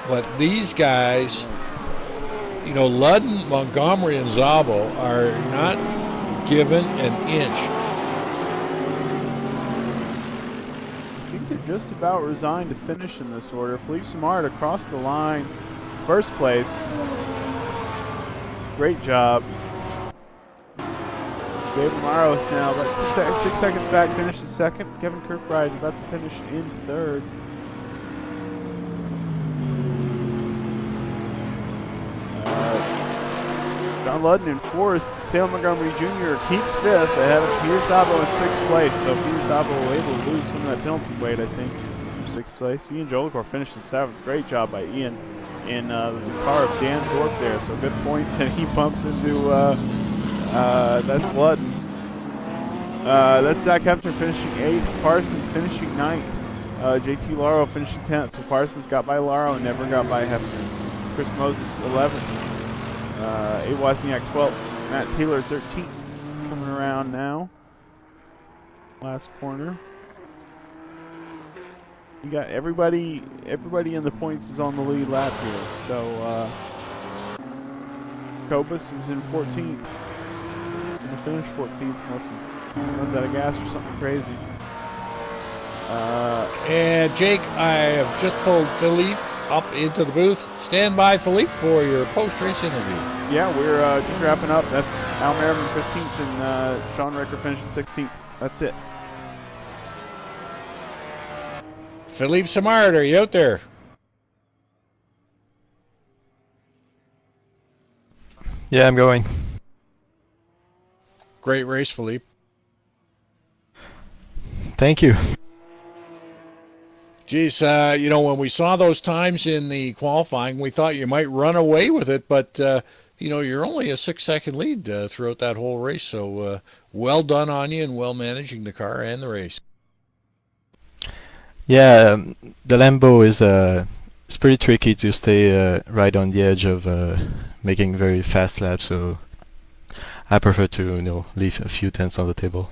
But these guys, Ludden, Montgomery, and Szabo are not given an inch. I think they're just about resigned to finish in this order. Philippe Simard across the line first place. Great job. David Maros now about 6 seconds back, finishes second. Kevin Kirkbride about to finish in third. John Ludden in fourth. Salem Montgomery Jr. keeps fifth ahead of Peter Sabo in sixth place. So Peter Sabo able to lose some of that penalty weight, I think, from sixth place. Ian Jolicoeur finishes seventh. Great job by Ian in the car of Dan Thorpe there. So good points, and he bumps into, that's Ludden. That's Zach Hefner finishing eighth. Parsons finishing ninth. JT Laro finishing 10th. So Parsons got by Laro and never got by Hefner. Chris Moses 11th. Abe Wozniak 12th. Matt Taylor 13th. Coming around now. Last corner. You got everybody in the points is on the lead lap here. So Cobus is in 14th. Gonna finish 14th unless he runs out of gas or something crazy. And Jake, I have just told Philippe up into the booth. Stand by, Philippe, for your post-race interview. Yeah, we're just wrapping up. That's Al Merriman 15th and Sean Ricker finishing 16th. That's it. Philippe Simard, are you out there? Yeah, I'm going. Great race, Philippe. Thank you. Geez, when we saw those times in the qualifying, we thought you might run away with it, but, you're only a 6-second lead throughout that whole race, so well done on you and well managing the car and the race. Yeah, the Lambo is it's pretty tricky to stay right on the edge of making very fast laps, so I prefer to leave a few tenths on the table.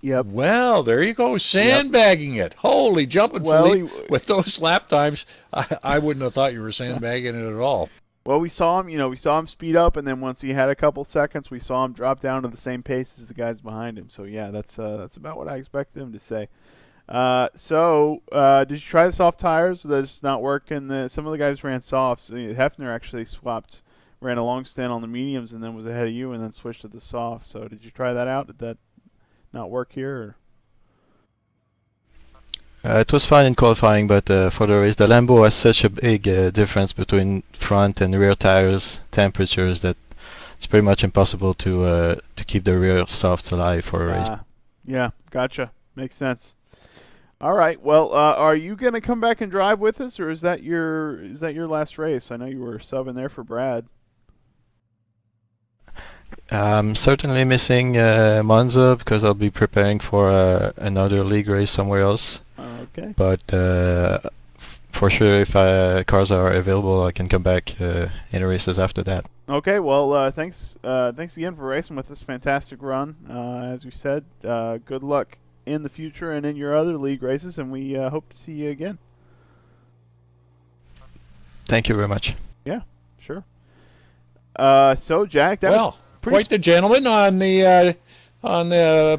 Yep. Well, there you go, sandbagging it. Holy jumping, Philippe. With those lap times, I wouldn't have thought you were sandbagging it at all. Well, we saw him speed up, and then once he had a couple seconds, we saw him drop down to the same pace as the guys behind him. So yeah, that's about what I expected him to say. Did you try the soft tires? That's not working. Some of the guys ran softs. Hefner actually ran a long stint on the mediums, and then was ahead of you, and then switched to the soft. So did you try that out? Did that not work here? It was fine in qualifying, but for the race, the Lambo has such a big difference between front and rear tires temperatures that it's pretty much impossible to keep the rear softs alive for a race. Yeah, gotcha. Makes sense. All right. Well, are you gonna come back and drive with us, or is that your last race? I know you were subbing there for Brad. I'm certainly missing Monza because I'll be preparing for another league race somewhere else. Okay. But for sure, if cars are available, I can come back in the races after that. Okay. Well, thanks again for racing with us. Fantastic run. As we said, good luck in the future and in your other league races, and we hope to see you again. Thank you very much. Yeah, sure. So Jack, that was quite the gentleman on the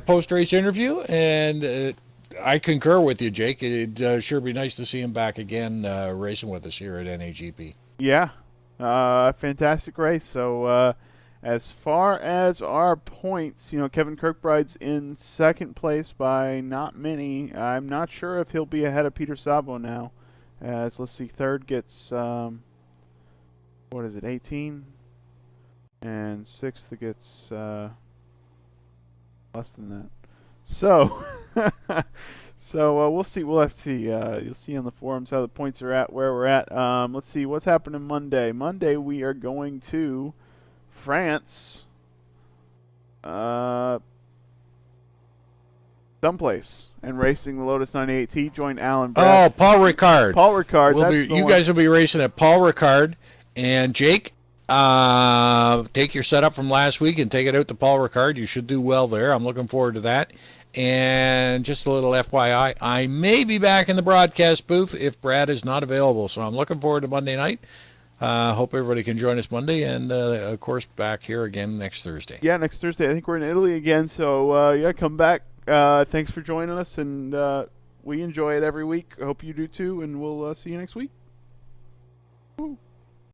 post-race interview, and I concur with you, Jake. It'd sure be nice to see him back again racing with us here at NAGP. Yeah, fantastic race. So as far as our points, Kevin Kirkbride's in second place by not many. I'm not sure if he'll be ahead of Peter Sabo now. As let's see, third gets 18? And sixth gets less than that. So, we'll see. We'll have to see. You'll see on the forums how the points are at, where we're at. Let's see what's happening Monday. Monday we are going to France. Someplace and racing the Lotus 98T. Join Alan Brad. Oh, Paul Ricard. Paul Ricard. You guys will be racing at Paul Ricard, and Jake. Take your setup from last week and take it out to Paul Ricard. You should do well there. I'm looking forward to that. And just a little FYI, I may be back in the broadcast booth if Brad is not available. So I'm looking forward to Monday night. Hope everybody can join us Monday, and of course back here again next Thursday. Yeah, next Thursday. I think we're in Italy again. So come back. Thanks for joining us, and we enjoy it every week. I hope you do too, and we'll see you next week. Woo.